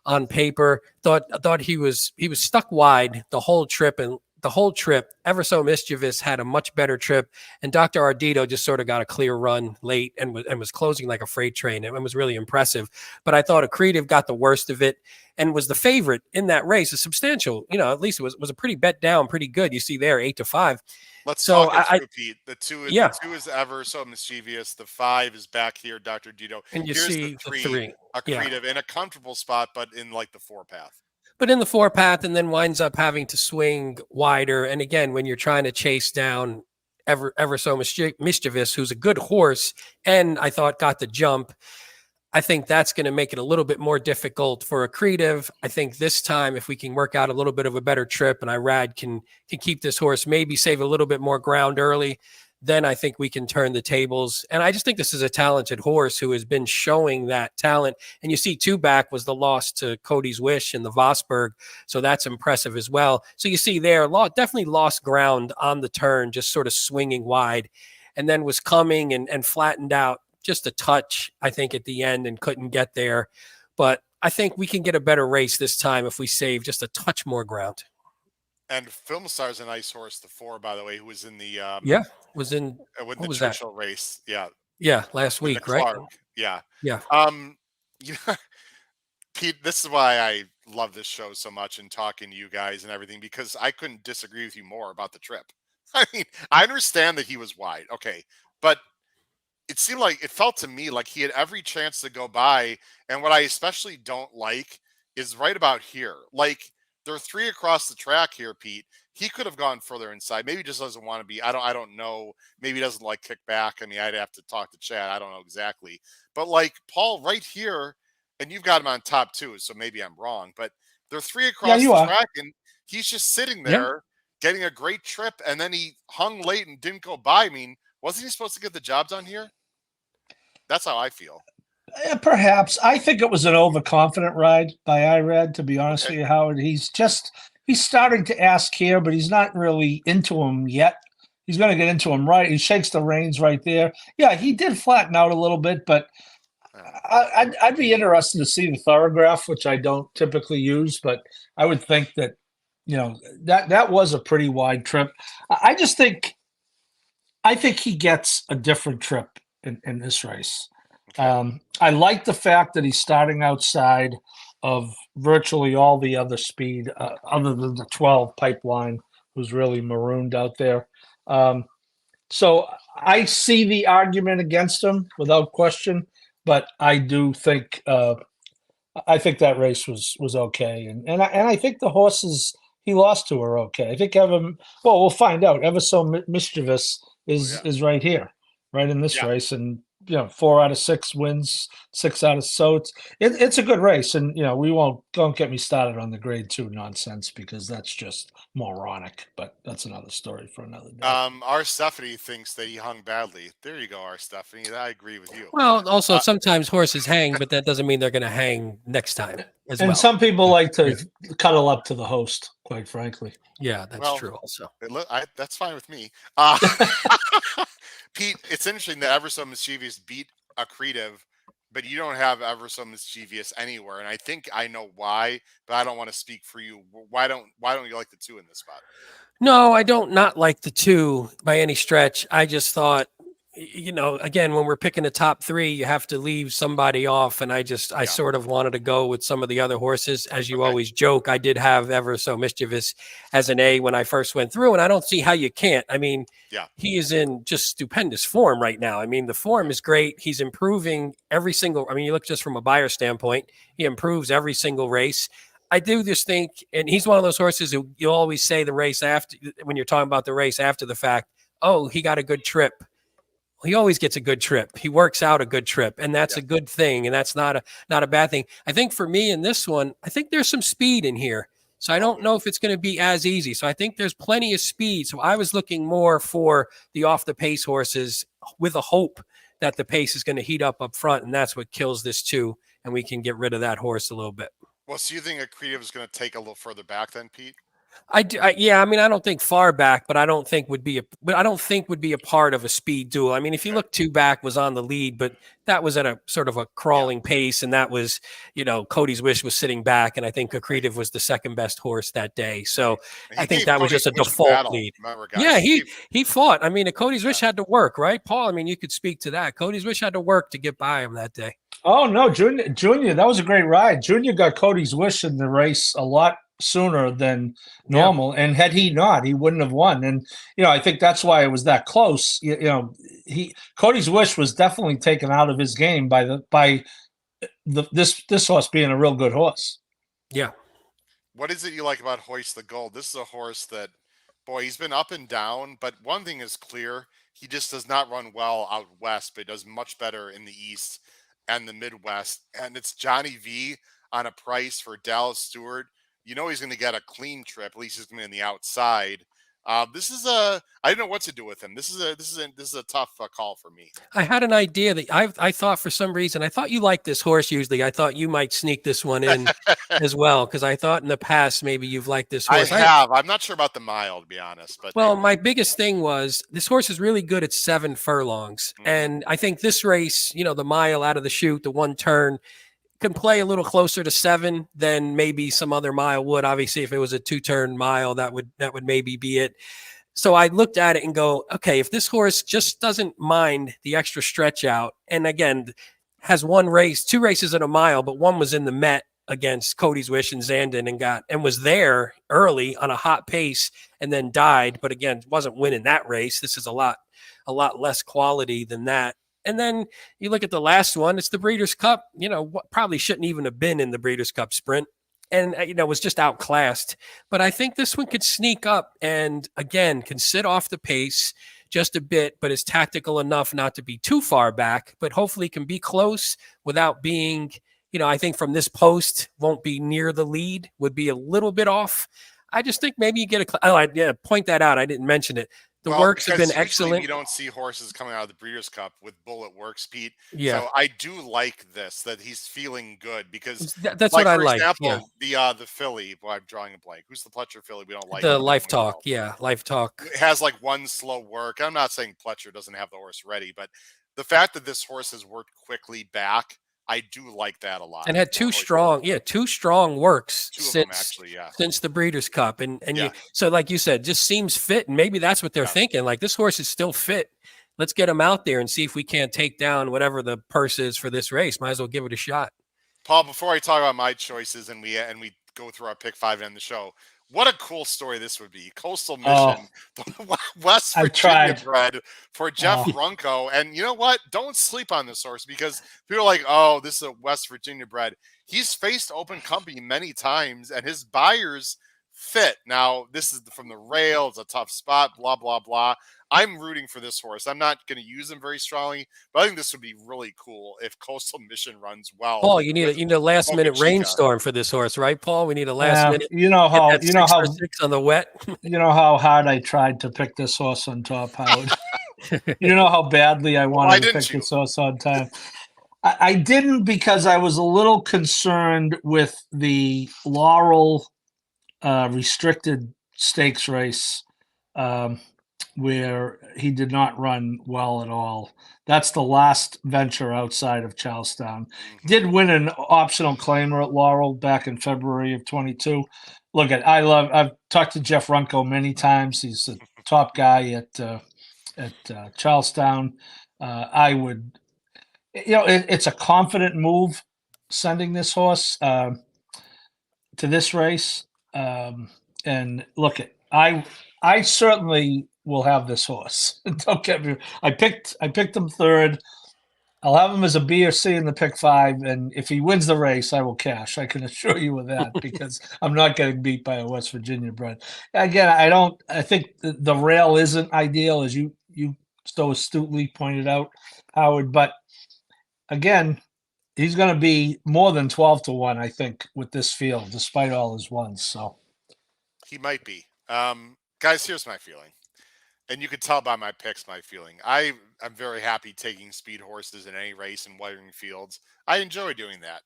on paper. Thought he was stuck wide the whole trip and the whole trip, Ever So Mischievous had a much better trip, and Dr. Ardito just sort of got a clear run late and was closing like a freight train. It was really impressive. But I thought Accretive got the worst of it and was the favorite in that race. A substantial, at least it was a pretty bet down, pretty good. You see there, 8-5. Let's So talk it through, Pete. The two is Ever So Mischievous. The 5 is back here, Dr. Dito. And you Here's see the three, Accretive in a comfortable spot, but in like the 4 path. But in the 4 path, and then winds up having to swing wider. And again, when you're trying to chase down Ever So Mischievous, who's a good horse, and I thought got the jump, I think that's going to make it a little bit more difficult for Accretive. I think this time, if we can work out a little bit of a better trip, and Irad can keep this horse, maybe save a little bit more ground early, then I think we can turn the tables. And I just think this is a talented horse who has been showing that talent. And you see 2 back was the loss to Cody's Wish in the Vosburg. So that's impressive as well. So you see there, definitely lost ground on the turn, just sort of swinging wide, and then was coming and flattened out just a touch, I think, at the end and couldn't get there. But I think we can get a better race this time if we save just a touch more ground. And Film Star's a nice horse, the 4, by the way, who was in the was in with what the was Churchill that? race. Last week, right? Clark. Yeah. Yeah. Pete, this is why I love this show so much and talking to you guys and everything, because I couldn't disagree with you more about the trip. I mean, I understand that he was wide, okay, but it felt to me like he had every chance to go by. And what I especially don't like is right about here. Like, there are 3 across the track here, Pete. He could have gone further inside. Maybe he just doesn't want to be. I don't know. Maybe he doesn't like kick back. I mean, I'd have to talk to Chad. I don't know exactly. But like Paul right here, and you've got him on top 2, so maybe I'm wrong. But there are 3 across the track, and he's just sitting there getting a great trip, and then he hung late and didn't go by. I mean, wasn't he supposed to get the job done here? That's how I feel. Perhaps. I think it was an overconfident ride by Irad, to be honest with you, Howard. He's starting to ask here, but he's not really into him yet. He's going to get into him right. He shakes the reins right there. Yeah, he did flatten out a little bit, but I'd be interested to see the thorograph, which I don't typically use, but I would think that, that was a pretty wide trip. I think he gets a different trip in this race. I like the fact that he's starting outside of virtually all the other speed, other than the 12 Pipeline, who's really marooned out there. So I see the argument against him without question, but I do think I think that race was okay, and I think the horses he lost to are okay. I think we'll find out. Ever So Mischievous is right here, right in this race, and 4 out of 6 wins, 6 out of so it's a good race, and don't get me started on the grade 2 nonsense, because that's just moronic. But that's another story for another day. Our Stephanie thinks that he hung badly. There you go, our Stephanie. I agree with you. Well, also sometimes horses hang, but that doesn't mean they're going to hang next time as well. And some people like to cuddle up to the host, quite frankly. Yeah, that's true. Also, that's fine with me. Pete, it's interesting that Ever So Mischievous beat Accretive, but you don't have Ever So Mischievous anywhere, and I think I know why, but I don't want to speak for you. Why don't you like the 2 in this spot? No, I don't not like the 2 by any stretch. I just thought, again, when we're picking the top 3, you have to leave somebody off. And I sort of wanted to go with some of the other horses. As you always joke, I did have Ever So Mischievous as an A when I first went through, and I don't see how you can't. I mean, he is in just stupendous form right now. I mean, the form is great. He's improving every single, you look just from a buyer standpoint, he improves every single race. I do just think, and he's one of those horses who you always say the race after, when you're talking about the race after the fact, oh, he got a good trip. He always gets a good trip. He works out a good trip, and that's a good thing, and that's not a bad thing. I think for me in this one, I think there's some speed in here. So I don't know if it's going to be as easy. So I think there's plenty of speed. So I was looking more for the off-the-pace horses with a hope that the pace is going to heat up front, and that's what kills this too, and we can get rid of that horse a little bit. Well, so you think Accretive is going to take a little further back then, Pete? Yeah, I mean, I don't think far back, but I don't think would be a part of a speed duel. I mean, if you look, two back was on the lead, but that was at a sort of a crawling pace, and that was, Cody's Wish was sitting back, and I think Accretive was the second best horse that day. So I think that was just a default lead. Remember, guys? Yeah, he fought. I mean, Cody's Wish had to work, right, Paul? I mean, you could speak to that. Cody's Wish had to work to get by him that day. Oh no, Junior, that was a great ride. Junior got Cody's Wish in the race a lot sooner than normal, and had he not, he wouldn't have won. And I think that's why it was that close. Cody's Wish was definitely taken out of his game by this horse being a real good horse. Yeah. What is it you like about Hoist the Gold? This is a horse that, boy, he's been up and down, but one thing is clear: he just does not run well out west, but does much better in the east and the Midwest. And it's Johnny V on a price for Dallas Stewart. He's going to get a clean trip. At least he's going to be on the outside. I don't know what to do with him. This is a tough call for me. I had an idea that I thought, for some reason, I thought you liked this horse. Usually I thought you might sneak this one in as well, because I thought in the past maybe you've liked this horse. I'm not sure about the mile, to be honest. But my biggest thing was this horse is really good at 7 furlongs. Mm-hmm. And I think this race, the mile out of the chute, the one turn, can play a little closer to 7 than maybe some other mile would. Obviously, if it was a 2-turn mile, that would maybe be it. So I looked at it and go, okay, if this horse just doesn't mind the extra stretch out, and again, has 2 races at a mile, but one was in the Met against Cody's Wish and Zandon and was there early on a hot pace and then died. But again, wasn't winning that race. This is a lot less quality than that. And then you look at the last one, it's the Breeders' Cup, probably shouldn't even have been in the Breeders' Cup Sprint. And, was just outclassed. But I think this one could sneak up and, again, can sit off the pace just a bit, but is tactical enough not to be too far back, but hopefully can be close without being, I think from this post won't be near the lead, would be a little bit off. I just think maybe you get point that out. I didn't mention it. The works have been excellent. You don't see horses coming out of the Breeders' Cup with bullet works, Pete. Yeah. So I do like this, that he's feeling good, because that's what I like. For example, the filly, I'm drawing a blank. Who's the Pletcher filly? We don't like the Life Talk. Well. Yeah, Life Talk. It has like one slow work. I'm not saying Pletcher doesn't have the horse ready, but the fact that this horse has worked quickly back, I do like that a lot. And had two strong works since the Breeders' Cup. And so like you said, just seems fit. And maybe that's what they're thinking. Like, this horse is still fit. Let's get him out there and see if we can't take down whatever the purse is for this race. Might as well give it a shot. Paul, before I talk about my choices and we go through our pick 5 and the show, what a cool story this would be. Coastal Mission, the West Virginia bred for Jeff Runco. And you know what? Don't sleep on this horse, because people are like, oh, this is a West Virginia bred. He's faced open company many times, and his buyers fit. Now, this is from the rail. It's a tough spot, blah, blah, blah. I'm rooting for this horse. I'm not going to use him very strongly, but I think this would be really cool if Coastal Mission runs well. Paul, you need a last minute rainstorm for this horse, right, Paul? We need a last minute. You know how 6 on the wet. You know how hard I tried to pick this horse on top, Howard. You know how badly I wanted to pick this horse on time. I didn't, because I was a little concerned with the Laurel restricted stakes race, where he did not run well at all. That's the last venture outside of Charlestown. Did win an optional claimer at Laurel back in February of 22. I've talked to Jeff Runco many times. He's the top guy at Charlestown. I would, it's a confident move sending this horse to this race. And look, I certainly will have this horse. Don't get me. I picked him 3rd. I'll have him as a B or C in the pick 5, and if he wins the race, I will cash. I can assure you of that, because I'm not getting beat by a West Virginia bred. Again, I think the rail isn't ideal, as you so astutely pointed out, Howard. But again, he's going to be more than 12-1, I think, with this field, despite all his ones. So he might be. Guys, here's my feeling. And you can tell by my picks my feeling. I'm very happy taking speed horses in any race and wiring fields. I enjoy doing that.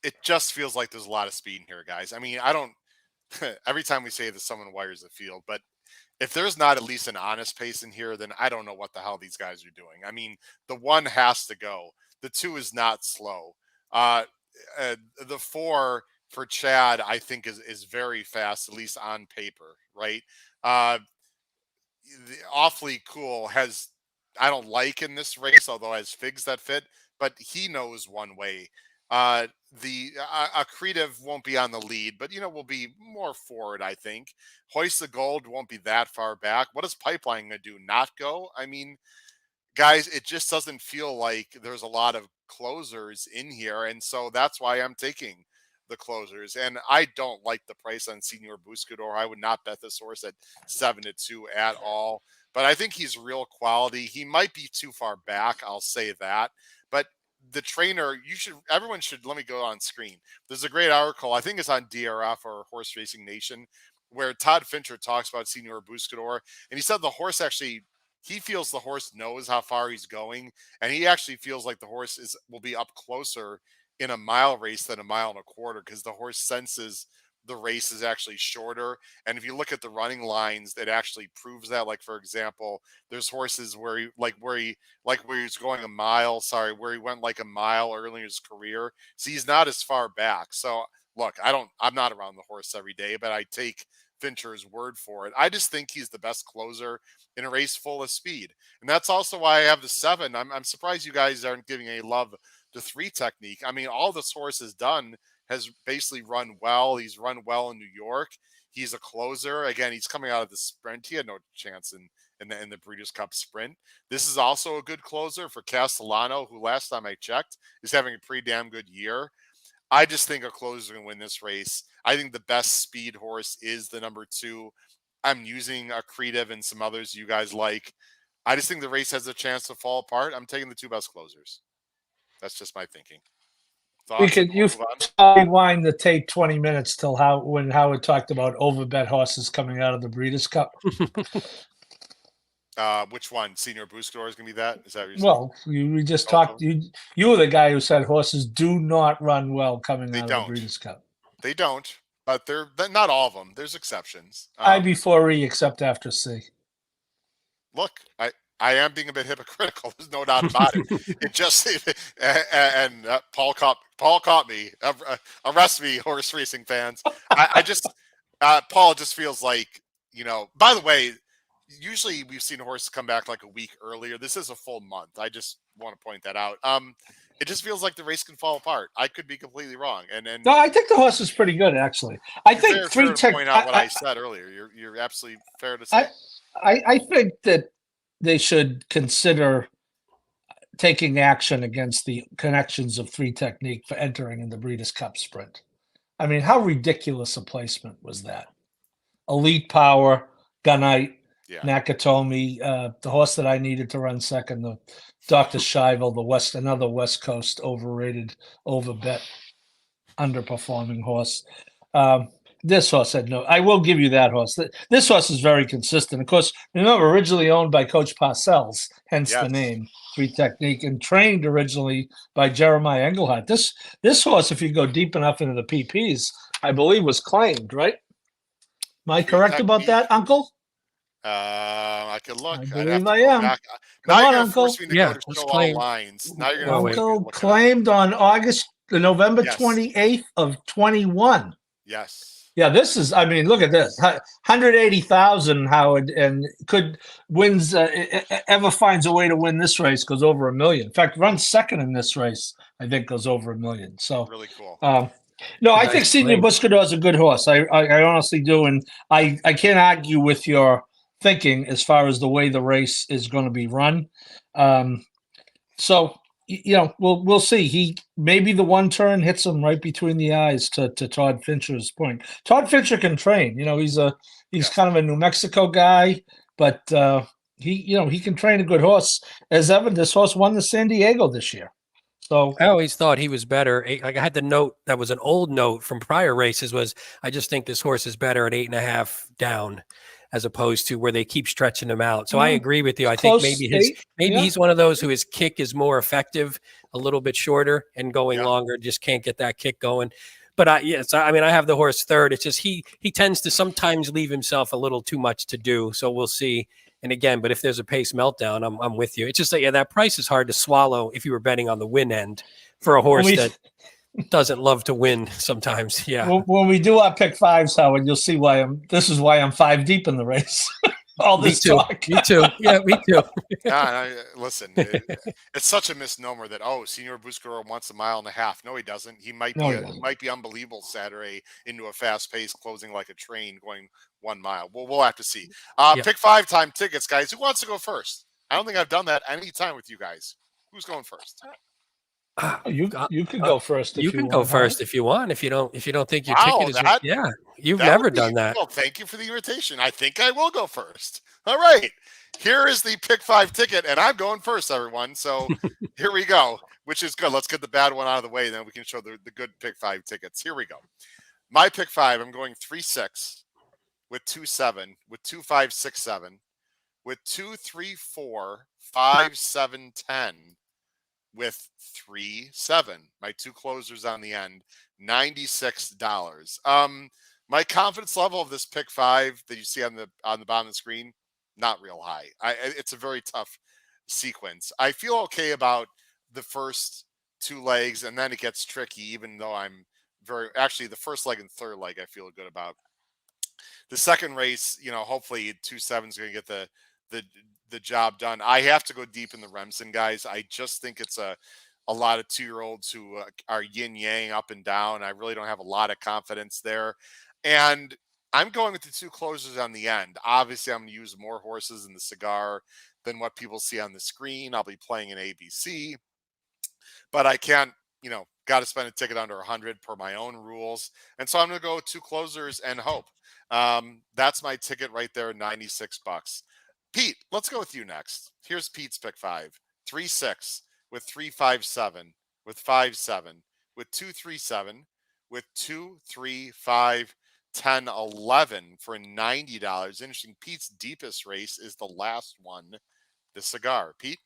It just feels like there's a lot of speed in here, guys. I mean, every time we say this, someone wires the field, but if there's not at least an honest pace in here, then I don't know what the hell these guys are doing. I mean, the 1 has to go. The 2 is not slow. Uh, the 4 for Chad, I think is very fast, at least on paper, right? Uh, Awfully cool has I don't like in this race, although has figs that fit, but he knows one way. The Accretive won't be on the lead, but will be more forward, I think. Hoist the Gold won't be that far back. What is Pipeline gonna do? Not go? I mean, guys, it just doesn't feel like there's a lot of closers in here. And so that's why I'm taking the closers. And I don't like the price on Senior Buscador. I would not bet this horse at 7-2 at all. But I think he's real quality. He might be too far back, I'll say that. But the trainer, everyone should, let me go on screen. There's a great article, I think it's on DRF or Horse Racing Nation, where Todd Fincher talks about Senior Buscador. And he said the horse actually, he feels the horse knows how far he's going, and he actually feels like the horse will be up closer in a mile race than a mile and a quarter, because the horse senses the race is actually shorter. And if you look at the running lines, that actually proves that. Like, for example, there's horses where he he's going a mile, where he went like a mile early in his career. So he's not as far back. So look, I'm not around the horse every day, but I take Fincher's word for it. I just think he's the best closer in a race full of speed. And that's also why I have the 7. I'm surprised you guys aren't giving any love to 3 Technique. I mean, all this horse has done has basically run well. He's run well in New York. He's a closer. Again, he's coming out of the sprint. He had no chance in the Breeders' Cup sprint. This is also a good closer for Castellano, who last time I checked is having a pretty damn good year. I just think a closer can win this race. I think the best speed horse is the number 2. I'm using Accretive and some others you guys like. I just think the race has a chance to fall apart. I'm taking the 2 best closers. That's just my thinking. Thoughts? You rewind the tape 20 minutes till when Howard talked about overbet horses coming out of the Breeders' Cup. Which one? Senior Buscador is going to be that? Is that what you're saying? We just talked. You were the guy who said horses do not run well coming out of the Breeders' Cup. They don't, but they're not all of them. There's exceptions. I before E, except after C. Look, I am being a bit hypocritical. There's no doubt about it. It just and Paul caught me. Arrest me, horse racing fans. I just Paul just feels like, By the way, usually we've seen horses come back like a week earlier. This is a full month. I just want to point that out. It just feels like the race can fall apart. I could be completely wrong. No, I think the horse is pretty good, actually. I think fair to point out what I said earlier. You're absolutely fair to say. I think that they should consider taking action against the connections of 3 Technique for entering in the Breeders' Cup sprint. I mean, how ridiculous a placement was that? Elite Power, Gunite, Nakatomi, the horse that I needed to run second, the Dr. Shivel, another West Coast overrated, overbet, underperforming horse. This horse had no. I will give you that horse. This horse is very consistent. Of course, remember, originally owned by Coach Parcells, hence the name 3 Technique, and trained originally by Jeremiah Engelhardt. This horse, if you go deep enough into the PPs, I believe was claimed, right? Am I correct about that, Uncle? I could look. I believe I am. Now Come on, you're Uncle. Force me to go to show all lines. Now you're going to Uncle claimed on November 28th of 21. Yes. Yeah, this is. I mean, look at this: 180,000. Howard and wins. Ever finds a way to win this race goes over $1 million. In fact, runs second in this race. I think goes over $1 million. So really cool. No, I think Senior Buscador is a good horse. I honestly do, and I can't argue with your thinking as far as the way the race is going to be run. So. We'll see. He maybe the one turn hits him right between the eyes to Todd Fincher's point. Todd Fincher can train. He's kind of a New Mexico guy, but he can train a good horse. As ever, this horse won the San Diego this year. So I always thought he was better. Like I had the note that was an old note from prior races was I just think this horse is better at 8.5 down, as opposed to where they keep stretching him out. So I agree with you. I think maybe he's one of those who his kick is more effective, a little bit shorter and going longer, just can't get that kick going. But I mean, I have the horse third. It's just he tends to sometimes leave himself a little too much to do. So we'll see. And again, but if there's a pace meltdown, I'm with you. It's just that that price is hard to swallow if you were betting on the win end for a horse that doesn't love to win sometimes. Yeah. When we do our pick fives, Howard, you'll see why this is why I'm 5 deep in the race. All this talk. Me too. Yeah, me too. Listen, it's such a misnomer that Senor Buscador wants a mile and a half. No, he doesn't. He might be unbelievable Saturday into a fast pace, closing like a train, going 1 mile. We'll have to see. Pick 5 time tickets, guys. Who wants to go first? I don't think I've done that any time with you guys. Who's going first? You could go first. You can go first if you want. If you don't think your ticket is you've that never done that. Well, thank you for the invitation. I think I will go first. All right. Here is the pick 5 ticket, and I'm going first, everyone. So here we go, which is good. Let's get the bad one out of the way, then we can show the good pick 5 tickets. Here we go. My pick 5, I'm going 3-6 with 2-7 with 2-5-6-7 with 2-3-4 5-7-10 with 3-7. My 2 closers on the end, $96. My confidence level of this pick 5 that you see on the bottom of the screen, not real high. It's a very tough sequence. I feel okay about the first 2 legs, and then it gets tricky, even though the first leg and third leg I feel good about. The second race, hopefully 2-7 is going to get the job done. I have to go deep in the Remsen, guys. I just think it's a lot of 2-year-olds who are yin-yang up and down. I really don't have a lot of confidence there. And I'm going with the 2 closers on the end. Obviously, I'm going to use more horses in the CIGAR than what people see on the screen. I'll be playing an ABC. But I can't, got to spend a ticket under 100 per my own rules. And so I'm going to go 2 closers and hope. That's my ticket right there, $96. Pete, let's go with you next. Here's Pete's pick 5. 3-6 with 3-5-7 with 5-7 with 2-3-7 with 2-3-5 10-11 for $90. Interesting. Pete's deepest race is the last one, the CIGAR. Pete?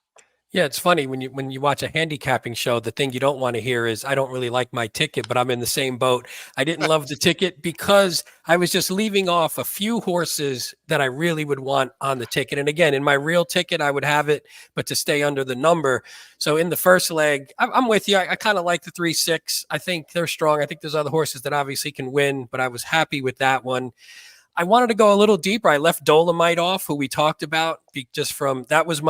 Yeah, it's funny when you watch a handicapping show, the thing you don't want to hear is, I don't really like my ticket, but I'm in the same boat. I didn't love the ticket because I was just leaving off a few horses that I really would want on the ticket. And again, in my real ticket, I would have it, but to stay under the number. So in the first leg, I'm with you. I kind of like the 3-6. I think they're strong. I think there's other horses that obviously can win, but I was happy with that one. I wanted to go a little deeper. I left Dolomite off, who we talked about, just from that was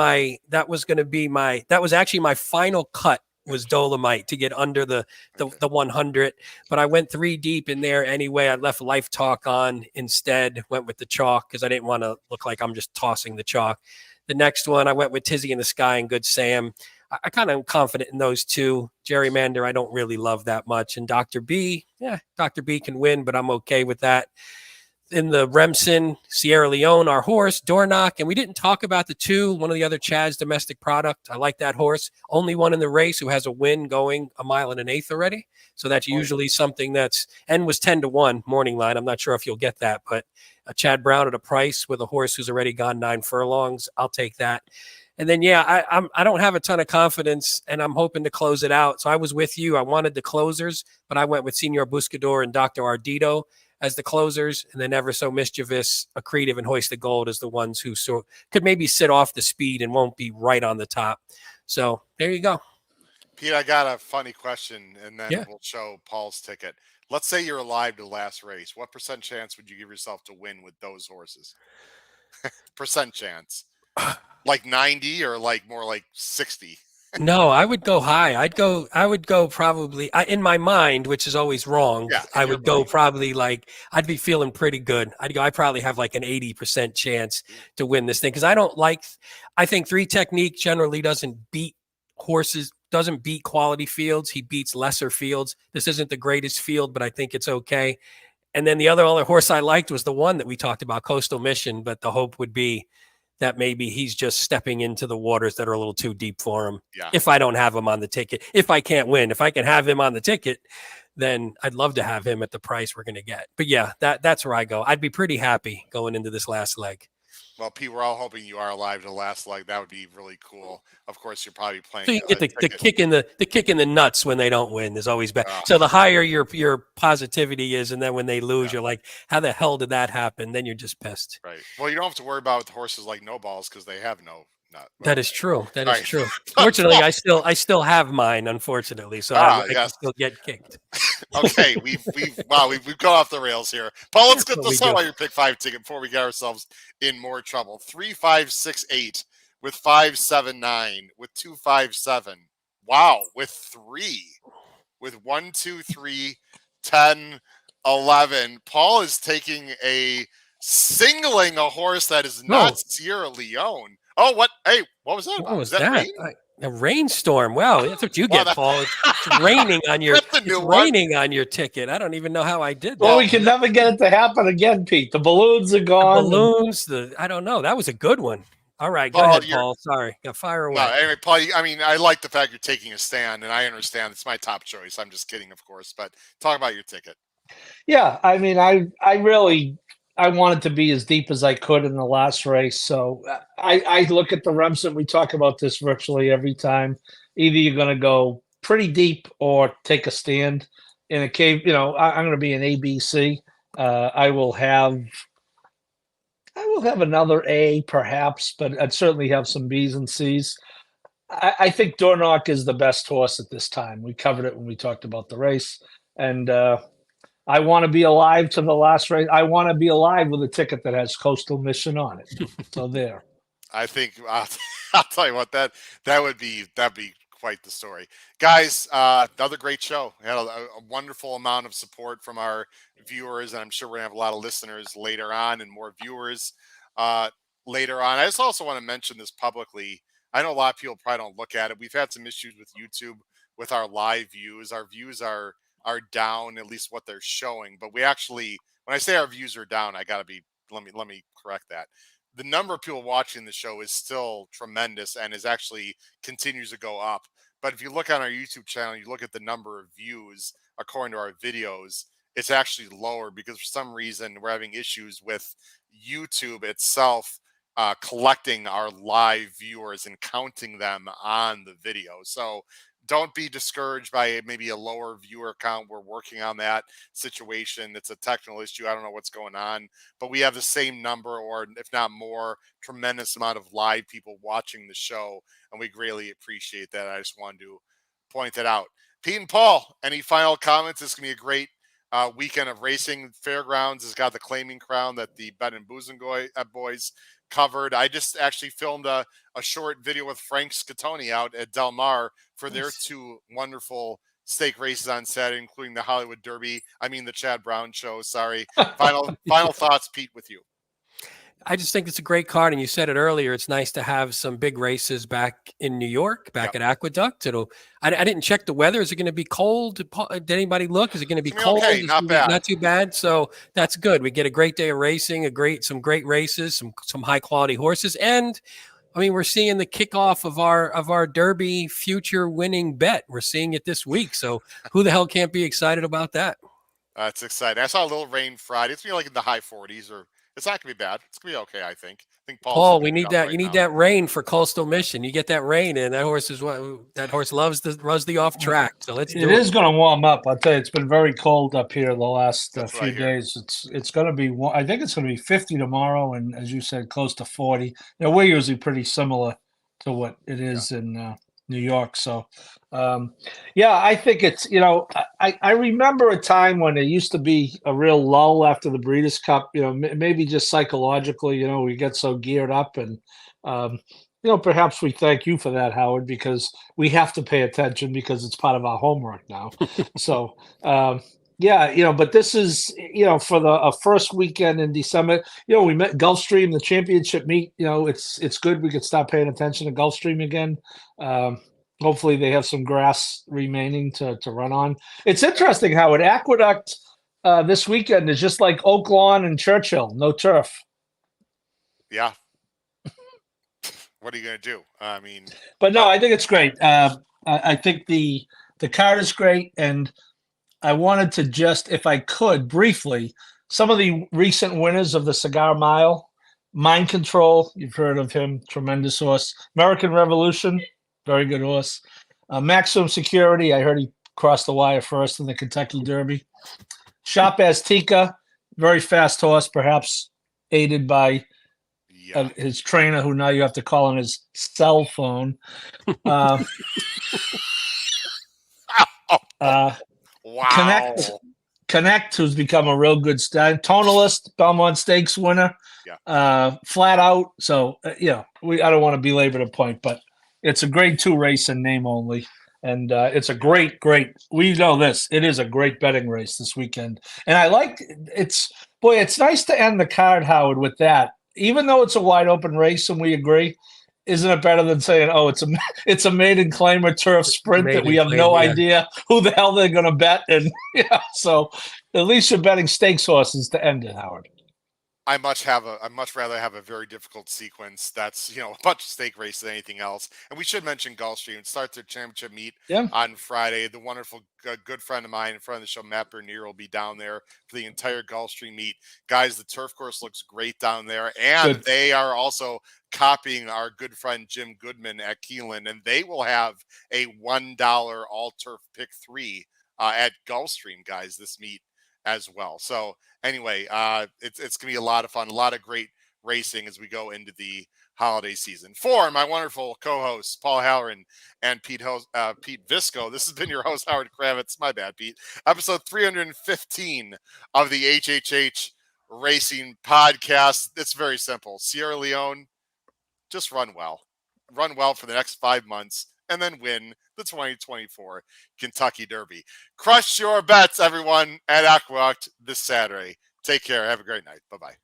actually my final cut was Dolomite to get under the 100. But I went 3 deep in there anyway. I left Life Talk on instead, went with the chalk because I didn't want to look like I'm just tossing the chalk. The next one, I went with Tizzy in the Sky and Good Sam. I kind of am confident in those 2. Gerrymander, I don't really love that much. And Dr. B, Dr. B can win, but I'm okay with that. In the Remsen, Sierra Leone, our horse, Dornoch, and we didn't talk about the 2, one of the other Chad's domestic product. I like that horse. Only one in the race who has a win going 1 mile and an eighth already. So that's usually something was 10-1 morning line. I'm not sure if you'll get that, but a Chad Brown at a price with a horse who's already gone 9 furlongs, I'll take that. And then, I don't have a ton of confidence, and I'm hoping to close it out. So I was with you. I wanted the closers, but I went with Senor Buscador and Dr. Ardito as the closers, and then Ever So Mischievous, Accretive, and Hoist the Gold as the ones who could maybe sit off the speed and won't be right on the top. So there you go. Pete, I got a funny question, and then we'll show Paul's ticket. Let's say you're alive to the last race. What % chance would you give yourself to win with those horses? % chance. Like 90 or more like 60? No, I would go high. I would go probably in my mind, which is always wrong. Yeah, I would go probably I'd be feeling pretty good. I probably have like an 80% chance to win this thing. Cause I think 3 Technique generally doesn't beat quality fields. He beats lesser fields. This isn't the greatest field, but I think it's okay. And then the other horse I liked was the one that we talked about, Coastal Mission, but the hope would be that maybe he's just stepping into the waters that are a little too deep for him. Yeah. If I don't have him on the ticket, if I can't win, if I can have him on the ticket, then I'd love to have him at the price we're going to get. But that's where I go. I'd be pretty happy going into this last leg. Well, Pete, we're all hoping you are alive to the last leg. That would be really cool. Of course, you're probably playing. So you can get the kick in the nuts when they don't win is always bad. Ah. So the higher your positivity is, and then when they lose, Yeah. you're like, how the hell did that happen? Then you're just pissed. Right. Well, you don't have to worry about the horses like no balls because they have no nut. That is true. That All is right. true. Fortunately, I still have mine. Unfortunately, so I can yes. still get kicked. Okay, we've gone off the rails here. Paul, let's That's get what we this out do. on your pick 5 ticket before we get ourselves in more trouble. 3, 5, 6, 8 with 5, 7, 9 with 2, 5, 7. Wow, with 3 with 1, 2, 3, 10, 11. Paul is taking singling a horse that is not Sierra Leone. Oh, what? Hey, what was that about? What was Is that that? rain? A rainstorm. Wow, that's what you get, Paul. It's raining on your. That's a new It's one. raining on your ticket. I don't even know how I did that. Well, we can never get it to happen again, Pete. The balloons are gone. Balloons. I don't know. That was a good one. All right, go Paul, ahead, Paul. Sorry, got fire away. No, anyway, Paul, I mean, I like the fact you're taking a stand, and I understand it's my top choice. I'm just kidding, of course, but talk about your ticket. Yeah, I mean, I really wanted to be as deep as I could in the last race. So I look at the Remsen. We talk about this virtually every time. Either you're going to go pretty deep or take a stand in a cave. You know, I'm going to be an ABC. I will have another A perhaps, but I'd certainly have some B's and C's. I think Dornoch is the best horse at this time. We covered it when we talked about the race, and I want to be alive to the last race. I want to be alive with a ticket that has Coastal Mission on it. So there. I think I'll tell you what, that'd be quite the story, guys. Another great show. We had a wonderful amount of support from our viewers, and I'm sure we're gonna have a lot of listeners later on and more viewers later on. I just also want to mention this publicly. I know a lot of people probably don't look at it. We've had some issues with YouTube with our live views. Our views are down, at least what they're showing. But we actually, when I say our views are down, let me correct that. The number of people watching the show is still tremendous and is actually continues to go up. But if you look on our YouTube channel, you look at the number of views according to our videos, it's actually lower because for some reason we're having issues with YouTube itself collecting our live viewers and counting them on the video. So don't be discouraged by maybe a lower viewer count. We're working on that situation. It's a technical issue. I don't know what's going on, but we have the same number, or if not more, tremendous amount of live people watching the show, and we greatly appreciate that. I just wanted to point that out. Pete and Paul, any final comments? This is going to be a great weekend of racing. Fairgrounds has got the claiming crown that the Ben and Boozengoy boys covered. I just actually filmed a short video with Frank Scatoni out at Del Mar for their 2 wonderful stake races on Saturday, including the Hollywood Derby. I mean the Chad Brown show. Sorry. Final thoughts, Pete, with you. I just think it's a great card, and you said it earlier. It's nice to have some big races back in New York, back at Aqueduct. I didn't check the weather. Is it going to be cold? Did anybody look? Is it going to be cold? Okay, not bad. Not too bad. So that's good. We get a great day of racing, some great races, some high quality horses, and I mean we're seeing the kickoff of our Derby future winning bet. We're seeing it this week. So who the hell can't be excited about that? It's exciting. I saw a little rain Friday. It's going to be like in the high 40s, or it's not going to be bad. It's going to be okay, I think. Paul, we need that. Right, you need that rain for Coastal Mission. You get that rain, and that horse loves the off track. So let's do it. It is going to warm up. I'll tell you, it's been very cold up here the last few days. It's going to be. I think it's going to be 50 tomorrow, and as you said, close to 40. You know, we're usually pretty similar to what it is in New York. So, I think it's, I remember a time when there used to be a real lull after the Breeders' Cup, maybe just psychologically, we get so geared up and, perhaps we thank you for that, Howard, because we have to pay attention because it's part of our homework now. So, but this is, for the first weekend in December, we met Gulfstream, the championship meet, it's good. We could start paying attention to Gulfstream again. Hopefully they have some grass remaining to run on. It's interesting how at Aqueduct this weekend is just like Oak Lawn and Churchill, no turf. Yeah. What are you going to do? I mean, but no, I think it's great. I think the card is great, and I wanted to just, if I could, briefly, some of the recent winners of the CIGAR Mile. Mind Control, you've heard of him, tremendous horse. American Revolution, very good horse. Maximum Security, I heard he crossed the wire first in the Kentucky Derby. Shop Azteca, very fast horse, perhaps aided by his trainer, who now you have to call on his cell phone. Wow. Connect, who's become a real good stud. Tonalist, Belmont Stakes winner. Yeah. Flat Out. So, I don't want to belabor the point, but it's a grade 2 race in name only. And it's a great, we know this. It is a great betting race this weekend. And I like it's nice to end the card, Howard, with that. Even though it's a wide open race and we agree, isn't it better than saying, oh, it's a maiden claimer turf sprint that we have no idea who the hell they're going to bet? And so at least you're betting stakes horses to end it, Howard. I much rather have a very difficult sequence that's, a bunch of stake race than anything else. And we should mention Gulfstream. It starts their championship meet on Friday. The wonderful good friend of mine in front of the show, Matt Bernier, will be down there for the entire Gulfstream meet. Guys, the turf course looks great down there. And they are also copying our good friend Jim Goodman at Keeneland. And they will have a $1 all turf pick 3 at Gulfstream, guys, this meet as well. So anyway, it's gonna be a lot of fun, a lot of great racing as we go into the holiday season. For my wonderful co-hosts Paul Halloran and Pete Visco, this has been your host Howard Kravitz. My bad, Pete. Episode 315 of the HHH Racing Podcast. It's very simple. Sierra Leone, just run well for the next 5 months, and then win the 2024 Kentucky Derby. Crush your bets, everyone, at Aqueduct this Saturday. Take care. Have a great night. Bye-bye.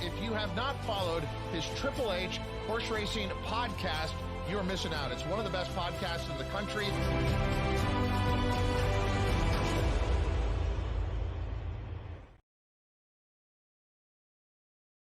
If you have not followed his Triple H horse racing podcast, you're missing out. It's one of the best podcasts in the country.